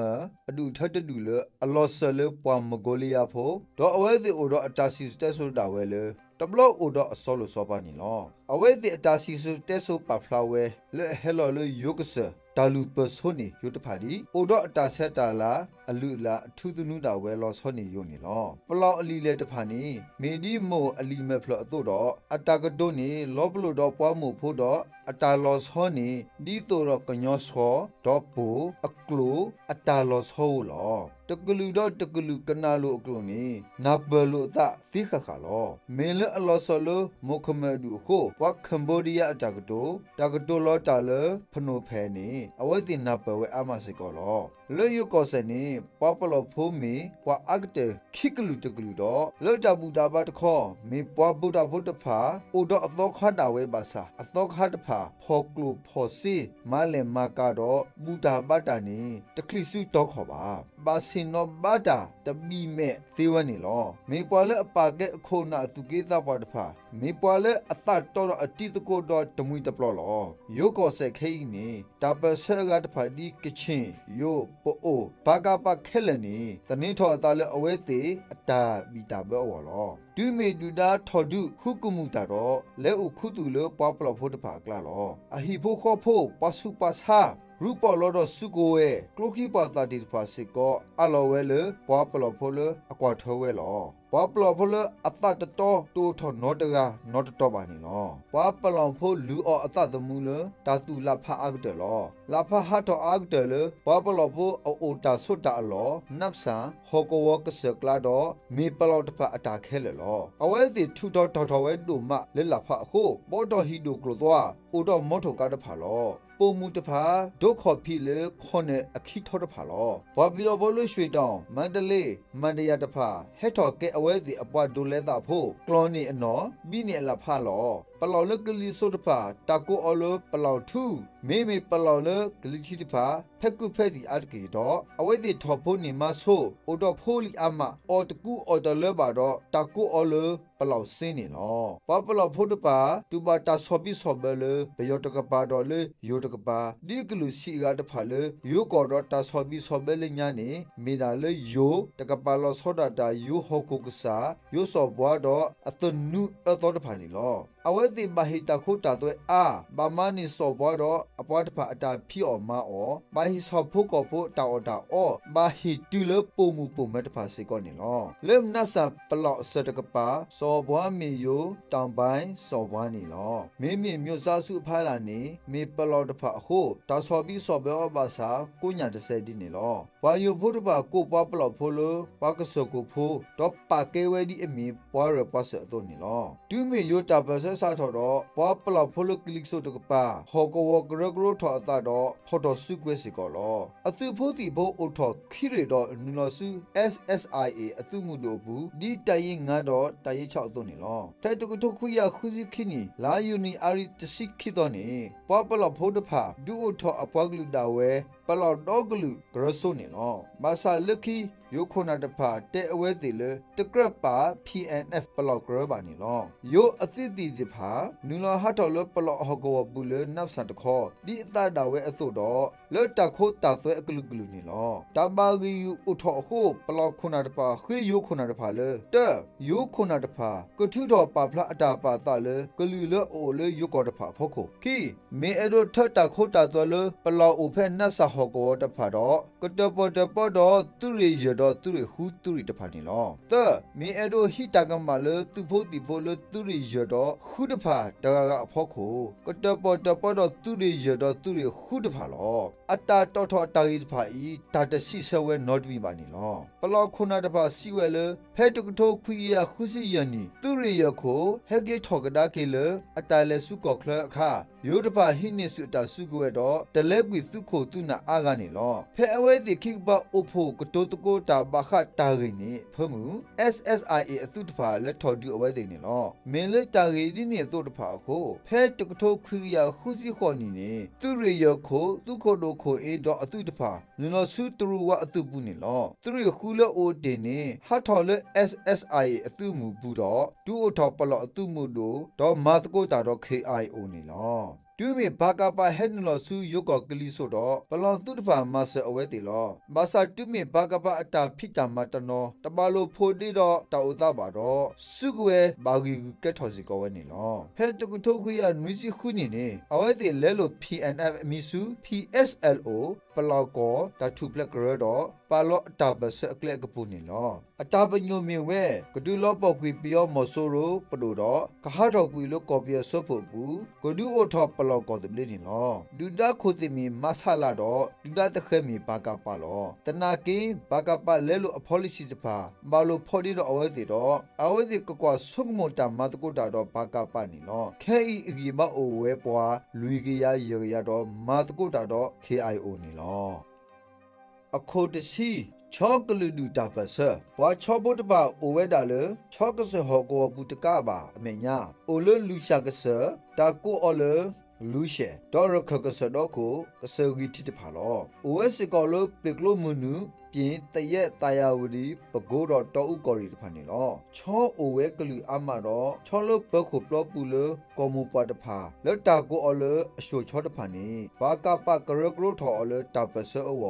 အဒူထတ်တူလအလောဆလပွားမဂိုလီယာဖို့တော့အဝဲစီအိုတော့အတာစီတက်ဆိုတာဝဲလေတဘလော့အိုတော့အစောလို့စောပါနေလောအဝဲစီအတာစီစတက်ဆိုပါဖလာဝဲလေဟဲလောလေယုကဆတာလူပဆိုနီယုတဖာဒီအိုတော့အတာဆက်တာလာအလူလာအထုသနုတာဝဲလောစောနေယုနေလောပလောအလီလေတဖာနီမေဒီမိုအလီမဖလအတို့တော့အတာကဒိုနီလောဘလို့တော့ပွားမှုဖို့တော့အတာလောစောနီဒီတိုတော့ကညောစောတော့ပူအကလူအတာလောစောလောတကလူတော့တကလူကနာလိုအကလူနီနဘလူတာသိခခါလောမေလအလောဆလိုမိုခမဒူခိုဝကမ်ဘောဒီယာအတာကတိုလောတာလဖနိုဖဲနီအဝဲတင်နပဝဲအမစကောလောလေယုကောစနီပပလောဖိုမီပွာအကတေခိကလူတကလူတော့လောတာဘူတာဘတ်ခောမေပွာဗုဒ္ဓဗုဒ္ဓဖာအိုတော့အသောခတာဝဲပါစာအသောခတဖာဖောကလူဖောစီမလဲမကတော့ဘူတာဘတ်တာနီတခလီစုတော့ခေါ်ပါဘာစင်နောဘတာတဘီမဲသေးဝနေလောမေပွာလဲအပါကဲအခုနာသူကေတာပါတဖာမေပွာလဲအသတ်တော့အတိတကိုတော့တမွီတပလောလောယုကောဆက်ခိနေတပဆဲကတဖာဒီကချင်းယုပိုဘာကပါခဲလနီတနင်းထော်အတာလဲအဝဲသေးအတာဘီတာဘောလောဒူမေဒူဒါထော်ဒူခုကုမှုတာတော့လဲဥခုတူလပွားပလောဖို့တဖာကလာလောအဟိဖို့ခောဖို့ပစုပစာပ รูปลอดสุโกเอกลูกีปาตาดิปาสิก็อลอเวเลปอปลอพลอกว่าเทเวลอปอปลอพลอัตตะตอตูทอนอตกานอตตอบานิลอปอปลอพลูออัตตะมูลตาตูลาพาอักเดลอลาพาฮัตอักเดลปอปลอพอโอตาสุตาลอนับสาฮอกวอกสกลาดอมีปลอตพาอตาเคลลอเอาไว้ติทุตอทอเวดูมะเลลาพาโคบอดอฮิดูกลตัวอุดอมอทกาดพาลอปูมุตพาดขอพิเลคอนเนอคิทอดพาลอบอบิโอบลุชวีดองมันเดเลมันเดียตพาเฮทอเกอเวสิอปวดูเลตาโพกลอนีอนอบีเนลาพาลอปลอเลกลิโซตพาตาโกอโลปลอทูเมปลอเลกลิชิตพาเพกุเพดิอัดกีดออเวสิทอโพนิมาโซโอดอโพลิอามาออตกูออดเลบาดอตาโกอโลปลอเซนีลอปปลอโพตปาตูบาตาซอบิซอเบเลเบยอตกปาดอเลโยตกปาဒီကလူစီကတဖာလေယိုကော်တော့တာဆော်ဘီဆော်ဘဲလညာနေမိနာလေယိုတကပါလောဆောဒတာယိုဟောကုကစာယိုဆော်ဘွားတော့အတနုအတော်တဖာနေလောအဝဲတိဘဟိတခုတာတော့အာဘာမနီဆော်ဘွားတော့အပွားတဖာအတာဖြီအော်မအောဘာဟိဆော်ဖုကောဖို့တာအော်တာအောဘာဟိတူလပုံမူပုံမဲ့တဖာစေကောနေလောလေမနဆာပလော့ဆတကပါဆော်ဘွားမီယိုတောင်ပိုင်းဆော်ဘွားနေလောမင်းမြမြို့စားစုဖားလာနေမေပလော့တဖာဟိုတာဆော်ဘီဆော်ဘဲအဘာစာကိုညာတဆဲဒီနေလောဘာယိုဖို့တပါကိုပွားပလော့ဖိုလပါကဆောကိုဖိုတော့ပါကေဝဲဒီအမီပွားရပါဆတော့နေလောဒူးမေယိုတာပဆဲစာထော်တော့ပွားပလော့ဖိုလကလစ်ဆိုတကပါဟောကောဝဂရဂရထော်အတာတော့ဖော်တော်စုကွဲစီကောလောအသူဖို့တီဖို့အထော်ခိရတော့နူလောစု SSIA အသူမှုတို့ဘူးဒီတရင်ငါတော့တရင်6တော့နေလောတဲ့တကထုတ်ခွရခုစီခိနီလာယူနီအာရီတစိခိတော့နေပွားပလော့ဖိုတဖာဒူအထော်အပွားကလူတာဝဲပလော့တော့ကလူဂရဆုနေလောမာဆာလခီယိုခုနာတဖာတဲ့အဝဲစီလေတကရပါ PNF ပလော့ဂရပါနေလောယိုအသစ်တီတဖာနူလာဟတ်တော်လပလော့ဟကောပူလေနပ်ဆန်တခောဒီအတာတာဝဲအစို့တော့လေတခိုးတာဆွဲအကလူကလူနေလောတဘာဂီယူဥထော်ခုပလော့ခုနာတဖာခွေယိုခုနာတဖာလေတဲ့ယိုခုနာတဖာကထုတော်ပါဖလာအတာပါတာလေကလူလေအိုလေယိုကောတဖာဖို့ခုခီမေအဲ့တို့ထတာခိုးတာဆွဲလေပလော့အိုဖဲနတ်ဆာဟကောတဖာတော့ကတပေါ်တပေါ်တော့သူရီရတော့သူရီဟူသူရီတဖာနေလောတဲ့မေအဲ့တို့ဟိတာကမလေသူဖို့တီဖို့လေသူရီရတော့ဟူတဖာတကအဖို့ခုကတပေါ်တပေါ်တော့သူရီရတော့သူရီဟူတဖာလောအတာတော်တော်တာရီတဖာဤတာတစီဆဝဲနော့ဝီပါနေလောပလော့ခုနာတဖာစီဝဲလေဖဲတကထိုခွေရခုစီယနီသူရီရခိုဟဲကေထောကဒါကေလေအတာလဲစုကောခလအခါယိုတဖာဟိနေစုတာစုကွဲတော့တလဲကွေစုခိုသူနာအာကနေလောဖဲအဝဲတိခိဘအိုဖိုကတိုတကိုတာဘခတာရင်းနေဖမှု SSIA အသုတဖာလက်ထော်တူအဝဲတိနေလောမင်းလက်တာရီဒီနေသုတဖာကိုဖဲတကထိုခွေရခုစီခေါ်နေနေသူရီရခိုသူခိုတိုခိုအေတော့အသုတဖာနနောစုတရူဝအသုပူနေလောသူရီခူလောအိုတင်နေဟတ်ထော်လေ SSIA အသုမူဘူးတော့ဒူအိုထော်ပလော့အသုမှုတို့တော့မာတကိုတာတော့ KIO နေလောတူမီဘာကပါဟဲနလောဆူယုကောကလီဆိုတော့ပလောင်သူတဖာမဆအဝဲတီလောမဆာတူမီဘာကပါအတာဖိတာမတနောတပါလိုဖိုတီတော့တောက်သားပါတော့စုကွဲဘာဂီကက်ထော်စီကောဝဲနေလောဖဲတကုထုတ်ခွေရနွီစီခုနေနေအဝဲတီလဲလို PNF အမီစု PSLO ပလောက်ကောတထူပလက်ဂရတော့ပါလောအတာပစအကလက်ကပူနေလောအတာပညိုမြင်ဝဲကဒူလောပေါကွေပြောမော်ဆိုရိုပဒိုတော့ကဟာတော်ကွေလို့ကော်ပီဆော့ဖို့ဘူးကဒူအိုထော်ပလောက်ကောတပလင်းလောဒူဒါခိုတိမီမဆာလာတော့ဒူဒါတခဲမီဘာကပါလောတနာကင်းဘာကပါလဲလို့အဖော်လီစီတဖာဘာလို့ဖော်ဒီတော့အဝဲစီတော့အဝဲစီကွာဆုကမတာမတကုတာတော့ဘာကပါနေလောခဲဤအကြီးမအိုဝဲပွားလူကြီးရရတော့မတကုတာတော့ KIO နေလောအခုတစီချောကလူဒူတာပစဘွာချောဘတ်ပါအိုဝဲဒါလေချောကစဟောကောဘူတကပါအမေညာအိုလလူရှာကစတာကိုအော်လလူရှေဒေါ်ရခကစတော့ကိုကစဂီတိတဖာလော OS ကောလပလကလိုမနူပြင်းတရက်တာယာဝဒီပကိုးတော့တောက်ဥကော်ရီတဖာနေလောချောအိုဝဲကလူအမတော့ချောလပခုပလပူလကောမူပတ်တဖာလက်တာကိုအော်လအရှိုချောတဖာနေဘာကပကရကရထော်အော်လတာပဆောဝ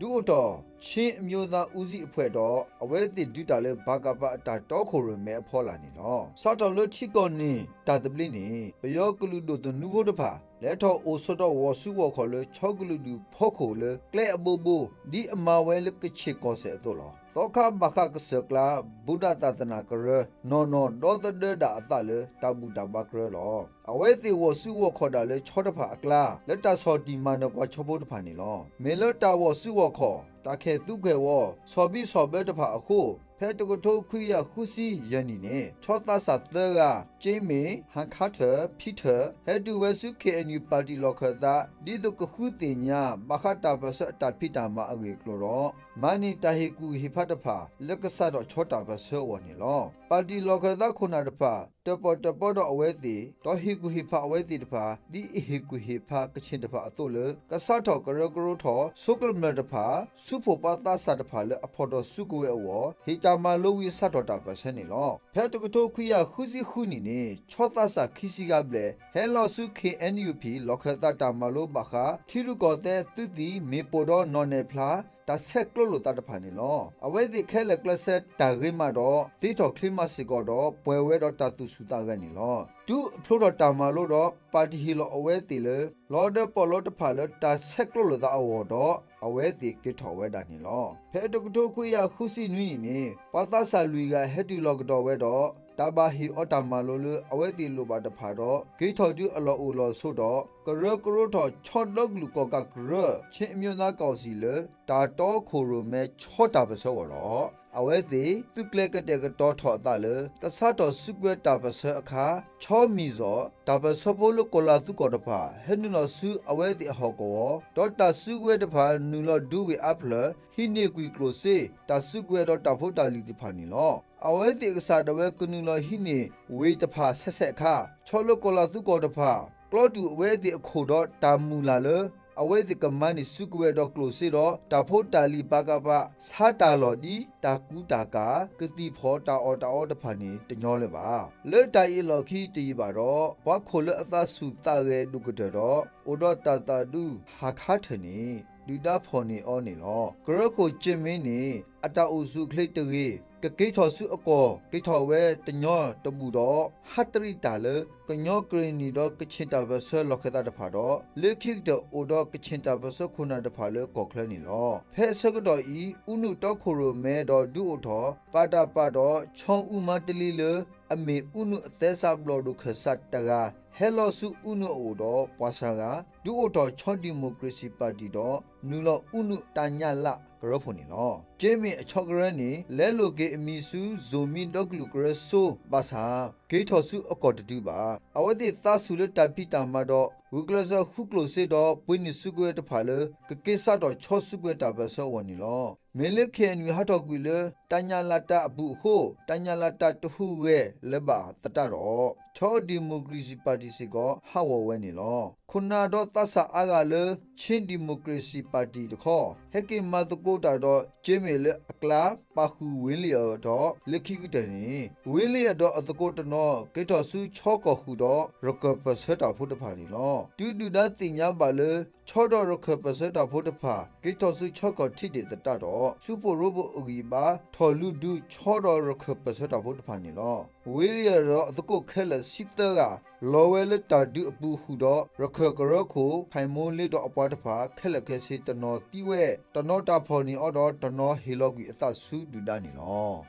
ဒူတော့ချင်းအမျိုးသားဦးစီးအဖွဲ့တော့အဝဲသစ်ဒူတာလေဘာကပအတာတောခိုရမဲအဖော်လာနေလောစောတော်လချီကောနေတာတပလင်းနေဘယောကလူတို့တနူဖို့တဖာ let her also was su walk or chocolate poco, clay a bobo, the amawe look a chick or set dollar. Toka bakak circla, Buddha tatanakara, no, daughter de da thale, tabuta bakra law. Away they was su walk or chotapa cla, let us hot demand of what chobot panilo. Melota was su walk, take duke war, sobi sobet pa ho. Petagoto Kuya Husi Yanine, Chota Sathera, Jamie, Hankata, Peter, had to Wasuke and you party locker that did the Kahutinya, Bahata Basata Pita Maagi Cloro, Mani Tahiku Hipatapa, Lekasado Chota Baso one law. Party locker that Kunadapa, the border away the, Tohiku Hipa away the pa, the Ihiku Hipa Kachindapa Atole, Kasato Garagoroto, Sukul Merdapa, Supopata Sadapala, a pot of Suku war, Hitama Louis Satota Basenilo. Petagoto Kuya Husi Hunini, Chotasa Kisigable, Hello Suki NUP, Lokata Malo Baha, Tirugo there to the Mipodo Nonepla. Ta seklo ta panilo away the kele claset ta rimado tito klimasigodo pwewe ta tu suta ganilo tu plodo tamalo do party hilo away tile lord polo ta palo ta seklo ta awodo away the kitowe danilo pedokuto kuya husi nui ni patasa luiga hetu logdo wedo Tabahi Otamalulu away the Lubata Pado, Gito alo ulo sodo, Garoto, Chodog Lukoka Gru, Chimuna Gosile, Tato Kurume Chotabasoro, away the Fukleka daughter Dale, Casato Sugue Tabasaka, Chomizo, Tabasopolo Cola Tukotopa, Henula Su away the Hogo, Dota Sugue the Pan Nula Dewey Apple, he near close, Tasugue Taputa Lipanilo. Away the Sadawe Kunula Hine, wait a pass, Seseka, Cholocola Tukotopa, Clodu where the Kodot Tamulale, away the command is Sugue Closido, Tapotali Bagaba, Satalodi, Takutaka, Kati Porta or the order pani, the Noleva. Let I loki Tibaro, Bakola Sutare Ducatero, Odota do, Hakatani. Duda pony on it all. Kuroko Jimini, Ata Usu Clayteri, Kakito Su Oko, Kitowe, the Nor, the Budo, Hatari Dale, Kanyo Green Dog Kachinta Versa Locata the Pado, Lurking the Odo Kachinta Versa Kuna the Palo, Coclani law. Pesagado E, Unu Dokuru Med or Duoto, Pada Pado, Chong Uma Delile, Ame Unu Tessa Blodu Kasataga. Hello su uno odo pasara du odo chon democracy party do nulo unu tanya la grofoni no Jamie chograni lelo ge emisu zomi doglu so basa ge thosu akot du ba awadi tasule tapita mado Uglasa Huklose do Puni Sugue to Palo, Kakesa do Chosugue Tabaso one lo. Meleke and you had a wheeler, Tanya Lata Abu Ho, Tanya Lata to Hue, Leba, Tataro, Cho Democracy Party Sigo, how when lo. Kunado Tasa Agale, Chin Democracy Party to call, Heki Mazagota do, Jemile, Akla, Bahu Willia do, Lekitani, Willia do at the Gotano, Getosu Choco Hudo, Rocker Perseta put the party law. Do nothing Yambale, Chodo Rocker Perseta put the pa, Getosu Choco Titi the Tado, Super Robo Ugiba, Tolu do Chodo Rocker Perseta put the party law. Willia the cook Keller Sitera, Lowell Tadu Buhudo, Rocker Goroko, Paimoli do Apatapa, Keller Cassit the North Tiwe, the Nota Pony Order, the North Hilogi Tasu do Danilo.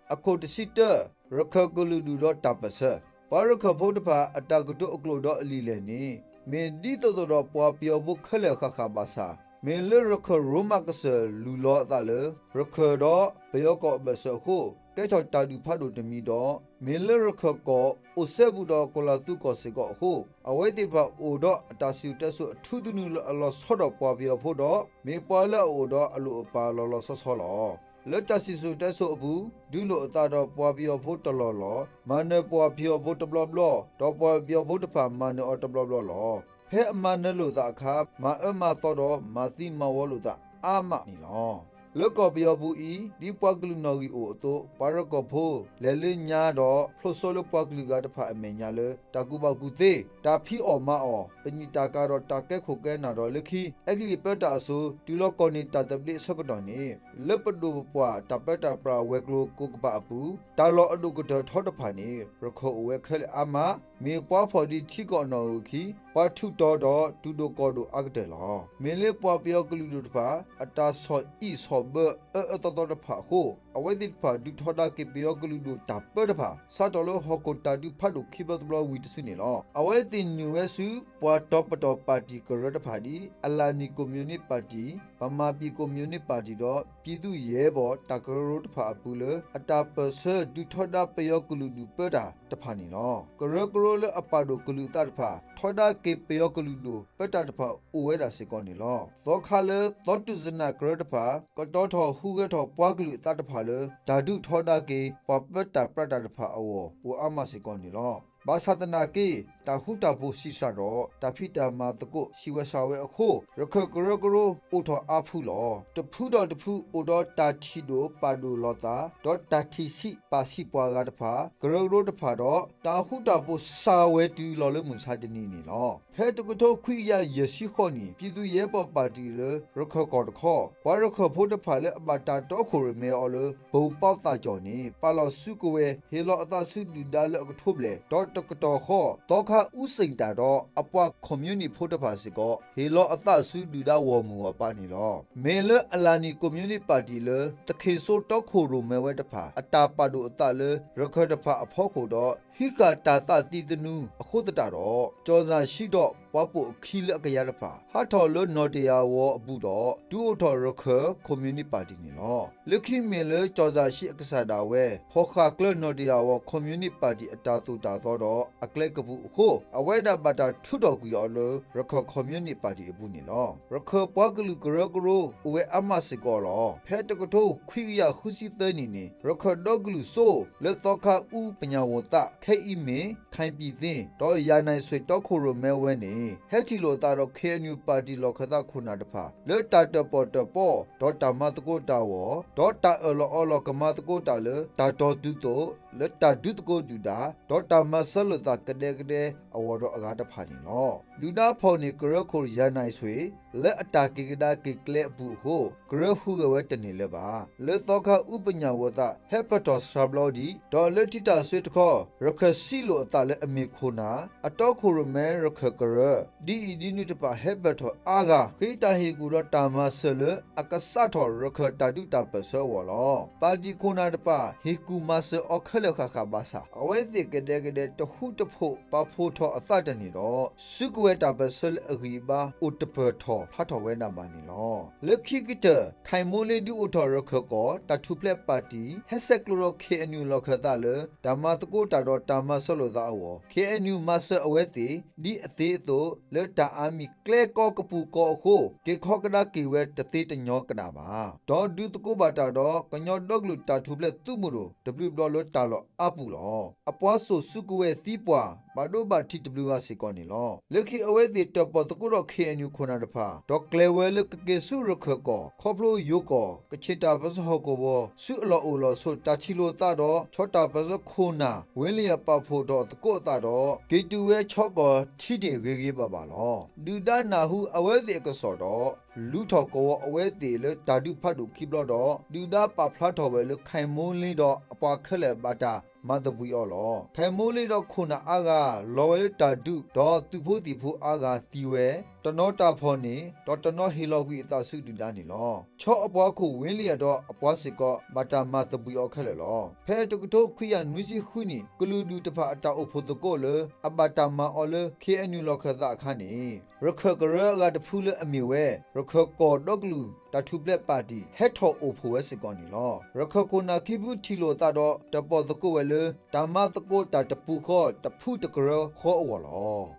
A coat sitter, Rocker Gulu do Tapasa. Paraka Potapa Atagoto Oclodo Lileni, Mendito the Popio Bukale Kakabasa, Meluraka Romax Lulo Dale, Rokerdo, Payoko Basaho, Get out Tadu Padu to Mido, Meluraka go, Osebudo Colatuco Sego Ho, awaited by Odo Tasutesu to the new loss sort of Popio Podo, Mepola Odo Alupa Lolosos Holo. Let us issue the sobu, do not that of Wabio Potolo, Mana Wabio Potablo, Top Wabio Potapa, Mana Otablo law. Pet Manaluda cap, Ma Thodo, Mathi Mawoluda, Ama Nilo. Look up your bui, deep Waglunogi Oto, Paracopo, Lelinyado, Prosolo Paglugat Pamenyale, Takuba Gute, Tapi or Mao, Benitaka or Take Hogana or Lucky, Egli Petaso, Tuloconita the Blitz Socodoni, Leopardua, Tapeta Bra Weglo Cookbabu, Talo Aduguta Todopani, Roko Wekel Ama, me pa for the chico no ki, what two dodo, two do godo agdela. Me le pa pioculu pa, a task for east hobber, a daughter pa ho, a wedded pa do toda ke pioculu tapper pa, Satolo hokota do padu keyboard blow with sunilo. A wedding new esu, what top party correct party, Alani community party, Pamapi community party do, Pidu yebo, Takaro pa puller, a tapper sir do toda pioculu do peda, the panino. Correcorola apado kulutarpa, toda ke pioculu, petadpa, ueda seconilo. Thokale, thought to zena correctpa, got daughter who get or poglu that palo, Dadu toda ke, popeta pradapa awo, u amaseconilo. Basatanaki, Tahuta Busisaro, Tapita Matako, Siwasawe Ho, Rokogoro, Uto Apulo, the Pudo the Pu Udo Tachido, Padu Lota, Dot Tatisi, Pasipuagadapa, Goro the Pado, Tahuta Busawe to Lolumus Hadanini law. Petagoto Quia Yesihoni, Pidu Yebo Badile, Rokogorko, Baroko put the pilot about that Doko me all, Bopata Johnny, Palo Sukuwe, Hilo Sudu Dal October, Dot Ho, Doka Using Dado, Apa Community Potapasico, Hilo Athasu Duda Womu Panilo. Mele Alani Community Party le, the Keso Doko Rumewepa, Atapadu Atale, Recordapa Apoko do, Hika Tata Tidanu, Hodaro, Josa Shido, Wapu Kila Gayarapa, Hato Le Nodia War Budo, Duoto Rocker Community Party Nilo. Looking Mele Josa Shikasada way, Hoka Cler Nodia War Community Party Atatu Dato, a Glekabu Ho, a weather butter two dog yolo, Rocker Community Party Bunilo. Rocker Pagalu Gregoro, Uwe Amasigolo, Petagoto, Quia Husi Turnini, Rocker Doglu so, Lethoka U Penyawota, K. Me, can't be thin, Do Yana Sweet Dokoro Melweni, Hetilo Taro K. New Party Lokada Kunadapa, Let Tata Porta Po, Dota Matako Dawo, Dota Olo Kamatako Dale, Tato Duto, let that do go do that, Dota Masalo that Kadegade, a water agata panino. Do not pony Kuroko Yana Swe, let attack that Kikle Buho, Kurohu Wetanileva, let Thoka Upanya water, Hepatos Sablodi, don't let it as sweet call, Rokasilo Tale Amikuna, a Tokuro man Rokakara, D. Dinitapa Hepato Aga, Hita Higura Tama Sele, Akasato Rokatadu Pesawalo, Padi Kunadapa, Hiku Master or Kalakabasa, away the Gedegade to Hutapo, Papoto a Thatanido, Sukueta Basel Riba, Utaperto, Hatawena Manilo. Lekikita, Kaimole du Utoroko, Tatuple Party, Hesekuro KNU Lokadale, Damatako Tado Tamasolo Dawo, KNU Master Aweti, Di Theto, Leta Ami, Clay Cockapoo Ho, Gekokadaki wet the theatre Yokanaba. Don't do the Kobatado, Kanyo Doglu Tatuple Tumuru, W. Talo Apulo, Apostle Sukuwe Thipua, Badoba TWA Seconilo. Lucky away the top of the good KNU Konadapa, Doc Clever look Gesuru Koko, Koplo Yoko, Kachita Basohokovo, Sulo Ulo, so Tachilo Tado, Chota Bazokuna, William Papo dot the Kotado, Gitue Choco, Chidi Vigi Babalo. Do that now who away the Ecosodo, Lutoko away the Tadu Padu Kiblodo, do that Paplato will Kaimoli do Apakele Bata. Mother we all. Pemoli do Kuna Aga, Loyal Tadu, do Tupu Aga Tiwe, Tonota Pony, Dr. No Hilo with a suit Danilo. Cho Abaku, Willia do Apasico, Bata Mother we all Kello. Pay to go Kuyan Musi Huni, Guludu to Pata Opo the Gole, Abatama Ole, KNU Lokaza Kani. Rokogara got the Pula Amiwe, Rokoko Doglu, Tatu Black Party, Heto Opo Wesigonilo. Rokokona Kibu Tilo Tado, the Bothako, Tamatako, Tatapuko, the Putakaro, Ho.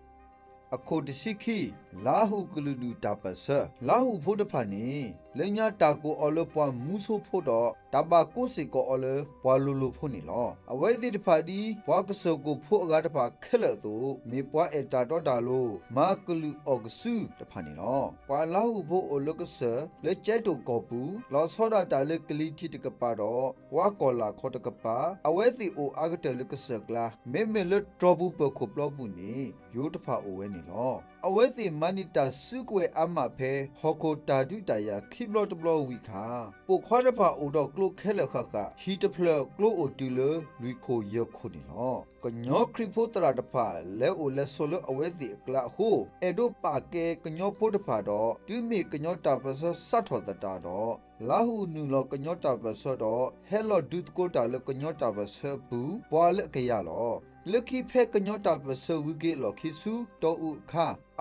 A Kodisiki, Lahu Guludu Tapasa, Lahu Podapani, Lenya Taku Olopa Muso Podo, Tabako Siko Ole, Palulu Punilo. Away the party, Wakasoko Pogatapa Killer though, Mipwa Etato Dalo, Makulu Ogsu, the Panino. Palahu Po Olokasa, Lecheto Kopu, La Soda Dalekali Titicapado, Wakola Kotakapa, away the O Agata Lucasagla, Memele Trouble Pocoplo Buni, Utapa Owenilo. အဝဲတိမနီတာစုကွယ်အမဖဲဟောကိုတာဒူတယာခိဘလတဘလဝီခါပိုခွာတဖာအိုတော့ကလုခဲလခခဟီတဖလကလုအိုတူလလူခိုရခုနေလောကညောခရီဖိုတရာတဖာလဲအိုလဲဆိုလအဝဲတိကလာဟိုအေဒိုပါကဲကညောဖို့တဖာတော့တူမီကညောတာပစဆတ်ထော်တတာတော့လာဟုနူလောကညောတာပစတော့ဟဲလောဒုတ်ကိုတာလကညောတာပစဘူးပွာလကရလောလခိဖဲကညောတာပစဝီကေလောခိစုတောဥခ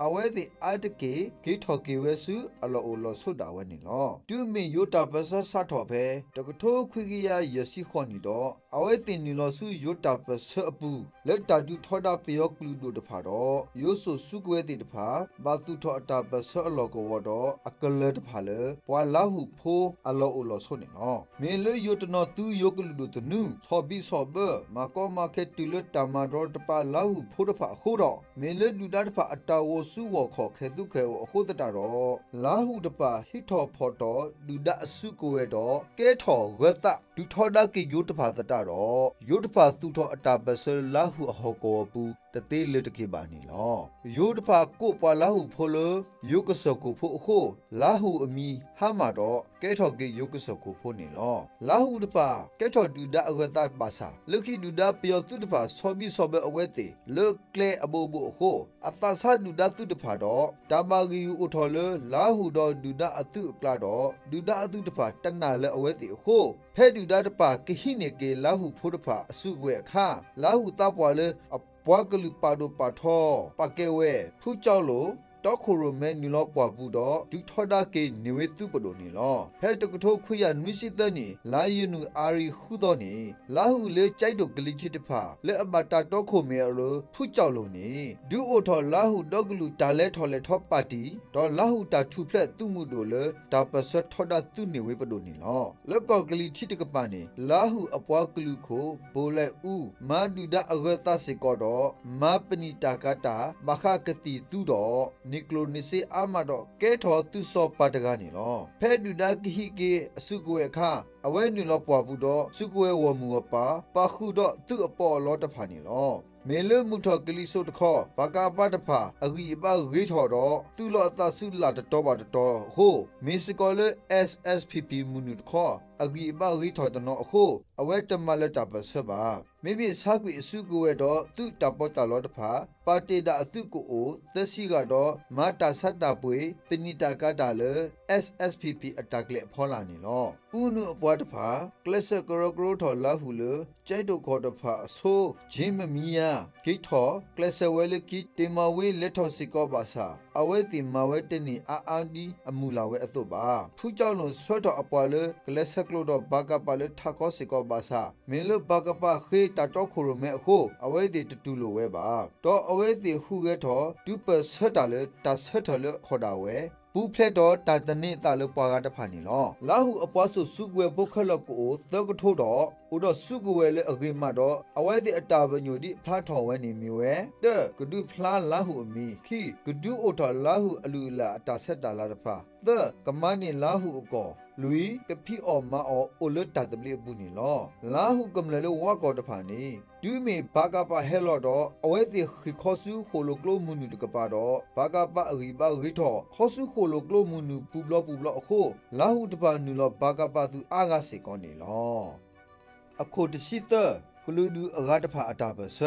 အဝဲတိအတကေဂိထော်ကေဝဲစုအလောအိုလောဆုတာဝဲနေလောတူမင်ယိုတာပစဆတ်ထော်ဖဲတကထိုးခွေကြီးရယစီခွန်နီတော့အဝဲတင်နီလောစုယိုတာပစအပူလက်တာတူထောတာပယောကလူတို့တဖာတော့ယိုဆိုစုကွဲတိတဖာဘာသူထောအတာပစအလောကောဝတော့အကလတဖာလေပွာလာဟုဖိုးအလောအိုလောဆုနေလောမင်းလေယိုတနောသူယိုကလူတို့တနုဆောဘီဆောဘမကောမခဲတူလတမတော်တပါလာဟုဖိုးတဖာခိုးတော့မင်းလေဒူတာတဖာအတာဝစုဝခေါ်ခဲသူခဲဝအခုတတာတော့လာဟုတပါဟိထောဖော်တော်ဒူဒအစုကိုရတော့ကဲထော်ဝက်သဒူထော်ဒါကေယိုတဖာတတာတော့ယိုတဖာသူထော်အတာပစလာဟုအဟောကောပူတသေးလတကေပါနီလောယိုတဖာကိုပွာလာဟုဖိုလယိုကစကိုဖိုအခုလာဟုအမီဟာမာတော့ကဲထော်ကေယိုကစကိုဖိုနေလောလာဟုတဖာကဲထော်ဒူဒအဝက်သပါစာလုခိဒူဒပယောသူတဖာဆောဘီဆောဘအဝဲတေလုကလေအဘူဘူအခုအတဆာဒူဒသူတဖာတော့တာမာဂီယူအထော်လလာဟုတော့ဒူဒအတုကလာတော့ဒူဒအတုတဖာတနာလအဝဲတေအခုဖဲဒူဒတဖာကဟိနေကေလာဟုဖိုးတဖာအစုွယ်အခါလာဟုတပွာလဘွားကလူပါဒိုပါထောပါကဲဝဲဖူးကြောက်လို့တော့ခိုရိုမဲနီလောပွားဘူးတော့ဒူထော်ဒါကေနေဝဲသူပဒိုနီလောဖဲတကထိုးခွေရနွိစီတနီလာယနူအာရီခုတော့နီလာဟုလေကြိုက်တော့ဂလီချစ်တဖာလေအမတာတော့ခိုမဲအလိုဖူးကြောက်လို့နီဒူအိုထော်လာဟုတော့ဂလူတာလဲထော်လဲထော်ပါတီတော့လာဟုတာထူဖလက်သူမှုတို့လေတာပစထော်ဒါသူနေဝဲပဒိုနီလောလက်ကောဂလီချစ်တကပန်နီလာဟုအပွားကလူခိုဘိုလဲဦးမာဒူဒါအဂသစေကောတော့မာပနီတာကတာမခကတိသူတော့နီကလိုနီစီအာမတော့ကဲထော်သူစောပါတကနေလောဖဲဒူဒါကိဟိကေအစုကိုအခါအဝဲနီလောပွားဘူးတော့စုကိုဝမူပါခုတော့သူ့အပေါ်လောတဖာနေလောမေလမှုထော်ကလီဆိုတခေါ်ဘာကာပတဖာအဂီအပရေထော်တော့သူ့လောအသဆုလာတတော်ပါတတော်ဟိုမစ္စကောလ SSPP မူနုတခေါ်အဂီအပရေထော်တနော်အခုအဝဲတမလက်တာပစပါမိမိစာကွေအစုကိုဝဲတော့သူ့တပေါ်တလောတဖာပါတေတာအစုကိုအိုသက်စီကတော့မာတာဆတ်တာပွေပနိတာကတာလေ SSPP အတက်ကလက်ဖောလာနေလောဥနုအပွားတဖာကလစ်ကရိုကရိုထော်လာဟုလကျိုက်တို့ခေါ်တဖာအဆိုးဂျင်းမမီယာဂိတ်ထော်ကလစ်ဝဲလကီတေမဝဲလက်ထော်စီကောပါစာအဝဲတီမဝဲတနီအာဒီအမူလာဝဲအသုပါဖူးကြောင့်လုံးဆွတ်တော်အပွားလေကလစ်ကလိုတော့ဘာကပါလေထကောစီကောပါစာမင်းလဘာကပါခေတတော်ခိုရမဲအခုအဝဲတီတူလိုဝဲပါတော့အဝဲတီဟုခဲထော်ဒူပဆတ်တာလေတဆတ်တော်လေခေါ်တာဝဲဘူးဖလက်တော့တာတနေတာလို့ပွားကားတဖာနေလောလာဟုအပွားဆုစုကွယ်ပုတ်ခက်လောက်ကိုသောကထိုးတော့ဥတော့စုကွယ်လေအကိမတော့အဝဲတိအတာပညိုတိဖလားထော်ဝဲနေမျိုးဝဲတဲ့ကဒုဖလားလာဟုအမီခိကဒုအိုတော်လာဟုအလူလာအတာဆက်တာလာတဖာတဲ့ကမန်းနေလာဟုအကောလူကဖီအော်မအော်အိုလတ်တပလီဘူးနီလောလာဟုကမလလေဝါကောတဖာနေဒူးမေဘာကပါဟဲလော်တော့အဝဲတိခိခောဆူခိုလိုကလိုမူနူတကပါတော့ဘာကပါအဂီပါဂီထောခောဆူခိုလိုကလိုမူနူပူဘလအခုလာဟုတပါနူလောဘာကပါသူအာဂါစေကောနေလောအခုတရှိတကလူဒူအဂါတဖာအတာပစ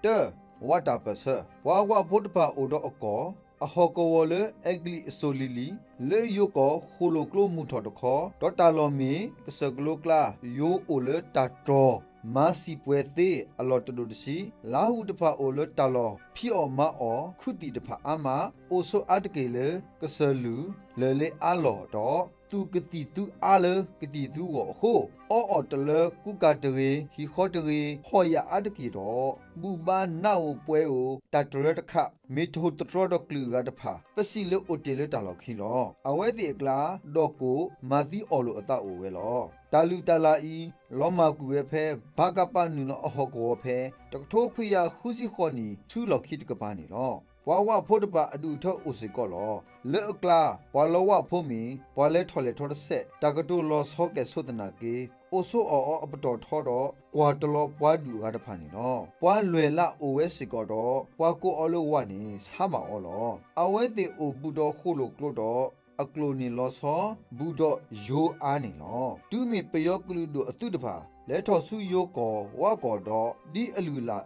တဲ့ဝတ်တာပစဝါဝါဖို့တပါအိုတော့အကောအဟောကဝလေအဂလီအဆိုလီလီလေယိုကောခိုလိုကလိုမူထော်တခေါ်ဒေါ်တာလော်မီကစကလိုကလာယိုအိုလေတာတော်မာစီပွဲသေးအလော်တလူတစီလာဟုတဖာအိုလတလော်ဖီအော်မအော်ခုတီတဖာအမအိုဆိုအတကေလေကဆလူလေလေအလော်တော့သူကတိသူအားလကတိသူကိုအခုအော်တလကုကတရေဟီခေါတရေဟောရအတကေတော့ဘူဘာနောက်ပွဲကိုတတရတခမေထိုတတော်တော့ကလူကတဖာပစီလို့အိုတေလတလော်ခီလောအဝဲတိကလာတော့ကိုမာသီအော်လို့အတအိုဝဲလောတာလူတလာဤလောမကူရဲ့ဖဲဘာကပနုနောအဟောကောဖဲတကထိုးခွေရခုစီခေါနီချူလော်ခိတကပါနေလောဘွာဝဖို့တပအဒူထောအိုစီကောလောလေအကလာဘွာလောဝဖို့မီဘွာလဲထော်လေထော်ဆက်တကတိုလောဆော့ကဲဆုဒနာကေ also or upper todo, quartalo poadu at a panino. One luella o wesicodo, quaco olo one is hammer olo. Away the o budo holo clodo. A clone loss ho, Budo yo anino. Do me payokulu do a tudapa. Let us su yoko, wako do, di alula,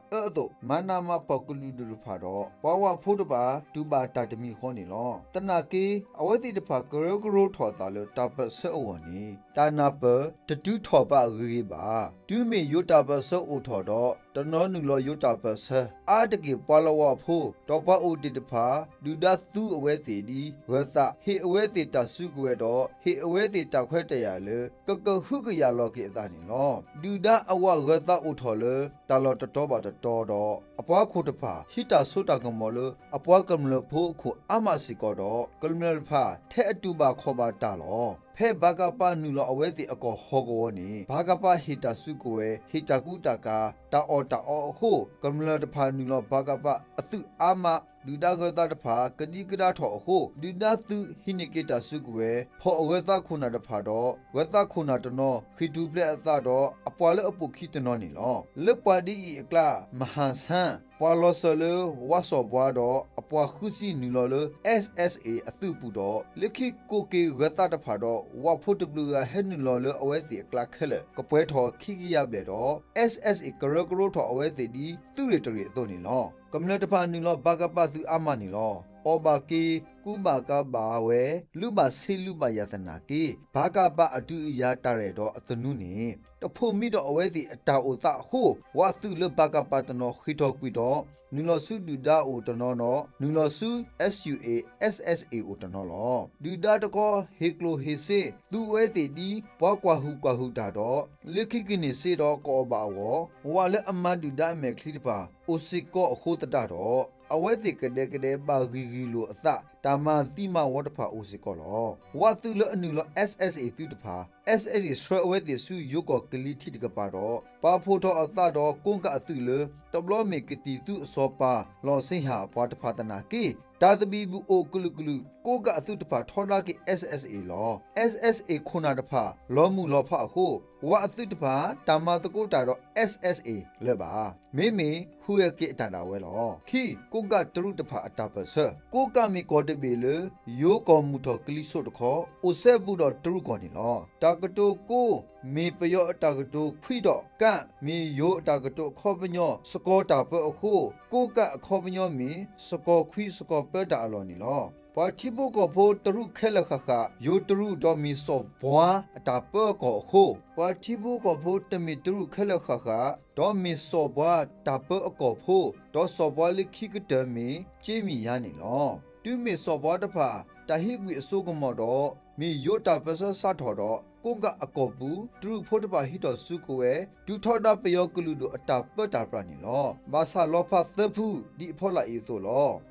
manama pokulu do pado, wawa podaba, tuba tatami honilo. Tanaki, away the pakuro totalo, tapa so oni. Tanapa, the two toba riba. Do me yotaba so utodo, the non lo yotaba sir. Adaki palawa po, topa udidapa, do that two away the, whether he away the tasuguedo, he away the taquetayale, Coco Hugaya loki danino. Do that awa whether utole, talot toba the todo, a poakotapa, hita sotagamolo, a poakamlo poku amasikodo, colonel pa, te tuba koba talo. Pe bagapa nulo aweti ako hogoni. Bagapa hita sukwe, hita kutaka, ta o ho, kamla de pa nulo bagapa, atu ama, dudagata de pa, kadikada to ho, dudatu hinikita sukwe, po weta kuna de pado, weta kuna to no, hituble atado, apole apukitano lo. Lepadi ikla, mahansan. Palosolo, waso boado, apua husi nulolo, SSA athupudo, liki koke weta pado, wapotublu henulolo away the clackle, capueto, kikia bledo, SSA corrogro to away the territory donilo. Community panilo bagapathu amanilo. Obaki, Kumaka bawe, Luma Siluma Yatanaki, Bagaba adu yataredo at the nuni. The poor middle away the Taota ho, what through the Bagapatano Hitoquido, Nulosu Duda Utanono, Nulosu SUA SSA Utanolo. Duda to call Hiklo Hise, do the di, Bakwahuka Hutado, Likikini Sedo Kobawo, while a man do that make Clipper, Osiko Hotadado. Away the cadecade bagilo that Tama Thima waterpa usicolo. What to learn nulo SSA thutapa, SSA straight away the su yoko kiliticapado, Papoto of Thado, Kunga Thulu, the blow make it the sopa, Losiha, Patapatanaki. Tadabibu o Kulukulu, Koga Thutapa, Tonaki SSA law, SSA Kunadapa, Lomu Lopa ho, what Thutapa, Tamatako Tado, SSA, Leba, Mimi, who a kitana well, Ki, Kunga Trutapa atapa, sir, Koga mi codebele, Yoko Muto Kilisotoko, Osebudo Truconilo, Tagato go, me payo Tagato, Quido, Ka, me yo Tagato, Cobino, Sokota per ho, Koga Cobino me, Soko Quisoko. Perda alonilo. Patibo ko po tru kelakaka, yo tru domi so boa, taper ko ho. Patibo ko po temi tru kelakaka, domi so boa, taper ko ho. Do so boali kikutami, Jimmy yanilo. Do me so boa the pa, tahigwi sogomodo, me yota pesa satodo. Konga akobu, tru potaba hito sukwe, do toda payokuludo a taper tapranilo. Basa lopa thepu, di pola izolo.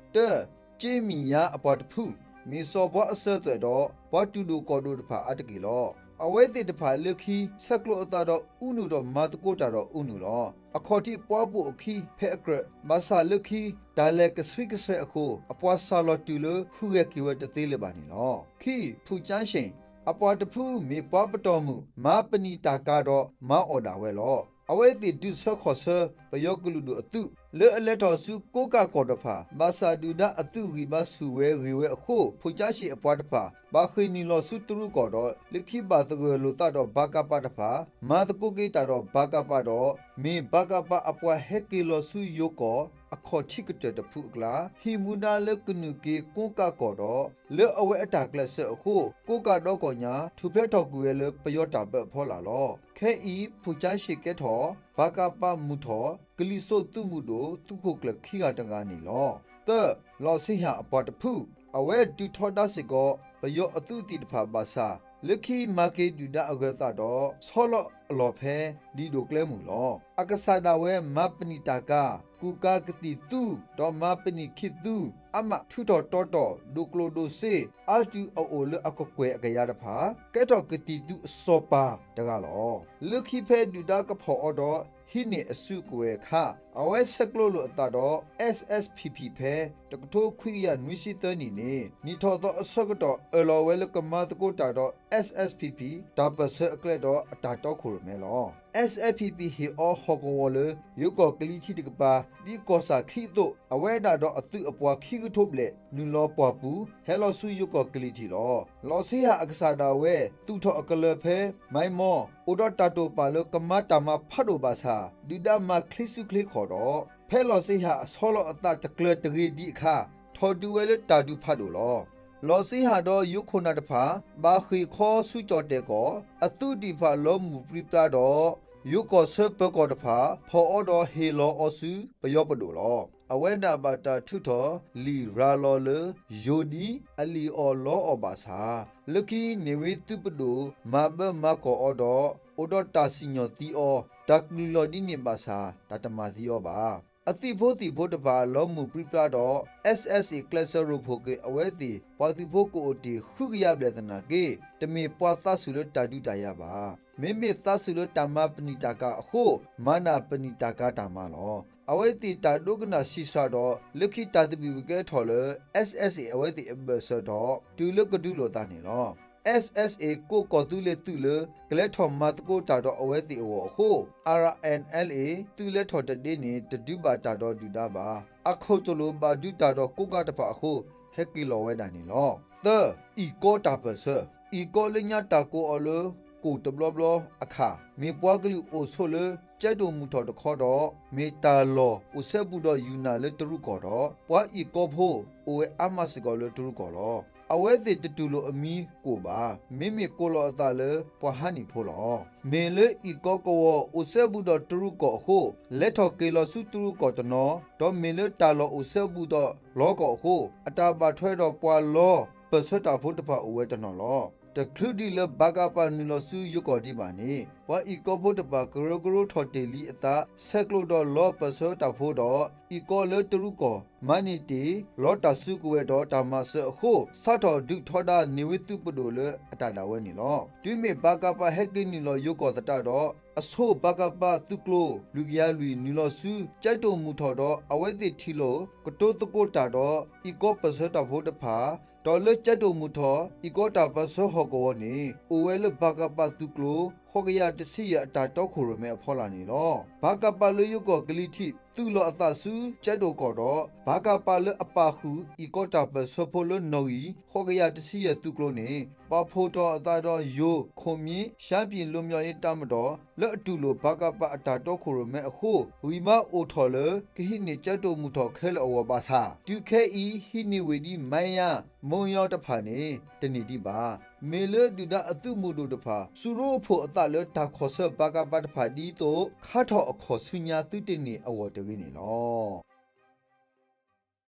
Jamie ya about poo. Me saw what asserted door, what to do codo the pa at kilo. Away the pa lucky, circle that unudo matgota unulo. A cotty poabo key, pecre, massa lucky, dialect a swig ho, a poisalo tulo, who accurate the telebanino. Key, poo janshin. About the poo, me papatomu, mapani takado, ma oda wello. Away they do so cosser, but yokulu a two. Let us su coca codapa, Basa do that a two we must who where we were ho, Pujashi a patapa, Bahini lo suturu codo, Liki Bathago lutado baka patapa, Mathakogi tado baka pado, me bagapa apwa heki lo su yoko, a coticated the pugla, he muna lekunuki coca codo, le away attack less ho, coca dogonya, to petoguele payota polalo. Ke Pujashi get ho, Bagapa muto, Giliso tumudo, Tukukla Kiatangani law. The Losiha about the poo. Away do Todasigo, but your authority the pabasa. Lucky market do that agatado, solo lope, dido clemulo. Akasada we mapni taka, kuka kati tu, do mapni kitu, ama tuto toto, do clodo se, altu a ole akokwe agayadapa, keto kati tu sopa, dagalo. Lucky pay do daka po odo. hini asukwe kha awe saklolo atado SSPP phe takto khwiya nwisitani ne ni thodo asakdo alowel kamatko tado SSPP tapase akledo atato khurmelo SFPP he all hogwole yuko klichi tikpa di kosa khido aweda do atu apwa khiguthoble nulo pwapu hello su yuko klichi lo losia aksada we tu tho akle phe maimo odo tato palo kamata ma phado basa dida ma khlisu khli khodo phe losia solo ata takle tgi di kha thodu wele tadu phado lo losi ha do yukhona tpha ba khi kho su chote ko atu di pha lo mu pripra do yuko sepe ko tpha pho odo he lo osu pyo pdo lo awenda bata thutho li ra lo le yodi ali o lo obasa lucky newe tupdo mabe mako odo tasinyo ti o taklo di ni basa tatama ti o ba ati photi photba lo mu pripra do SSA cluster ro phoke aweti pati phoko oti khugya bledana ke temi pwata sulo tadu daya ba meme tasulo tama panitaka ho mana panitaka tama lo aweti tadogna sisa do lucky tadbi ke thole SSA aweti ambassador tu lo kadu lo ta ni lo SSA ko ko tu le kle thom mat ko ta do aweti awo ho RNLA tu le tho de ni tdu ba ta do du da ba akho to lo ba du ta do ko ka ta pa ho hekki lo we da ni lo the e ko ta pa se e ko le nya ta ko o lo ko to blo akha me pwa klu o so leကျဲတုံမှုတော်တခေါ်တော့မေတာလောဥဆက်ဘူးတော့ယူနာလေတရုကောတော့ပွားဤကောဖို့အိုဝဲအမစကောလေတရုကောလောအဝဲတိတတူလိုအမီကိုပါမိမိကိုလောအတာလေပွားဟန်နီဖို့လောမေလေဤကောကောဥဆက်ဘူးတော့တရုကောဟုလက်ထော်ကေလောစုတရုကောတနောတော့မေလေတာလောဥဆက်ဘူးတော့လောကောဟုအတာပါထွဲတော့ပွားလောပစတာဖို့တဖအဝဲတနော်လောတခလူဒီလဘဂပါနီလဆူယကိုဒီပါနေဝါအီကောဖို့တပါဂရိုဂရိုထော်တေလီအတာဆက်ကလိုတော့လောပစောတာဖို့တော့အီကောလတရုကောမနီတီလောတာစုကွေတော့တာမဆခုစတော်ဒုထော်တာနေဝတုပဒိုလအတလာဝဲနေလောတွိမေဘဂပါဟက်ကင်းနီလောယကိုတတတော့အဆိုးဘဂပါတုကလိုလူကရလူနီလောစုကြိုက်တုံမူထော်တော့အဝဲတိထီလိုကတိုးတကိုတာတော့အီကောပစောတာဖို့တဖာတော်လကျတ်တုံမူထောဤကောတာပစောဟောကောနေအိုဝဲလဘကပတုကလိုဟောကရတစီရအတာတော့ခိုရမဲအဖော်လာနေလောဘကပလယုကောကလိတိသူလောအသစုကျတ်တော်ကောတော့ဘကပလအပခုဤကောတာပစောဖိုလနိုဤဟောကရတစီရတုကလိုနေပဖိုတော်အတာတော့ယိုခုံမြင့်ရှမ်းပြည်လွန်မြော်ရေးတမတော်လက်အတူလိုဘကပအတာတော့ခိုရမဲအခုဝီမအိုထော်လကဟိနေကျတ်တော်မူထော်ခဲလောဝပါစာတူခဲဤဟိနေဝေဒီမိုင်ယာမုံရောက်တဖာနေတဏီတိပါမေလဒူဒအတုမှုတို့တဖာစူရိုဖို့အတလတာခောဆဘကပတ်ဖာဒီတိုခါထောအခောဆုညာတုတနေအဝတဝင်းနေလော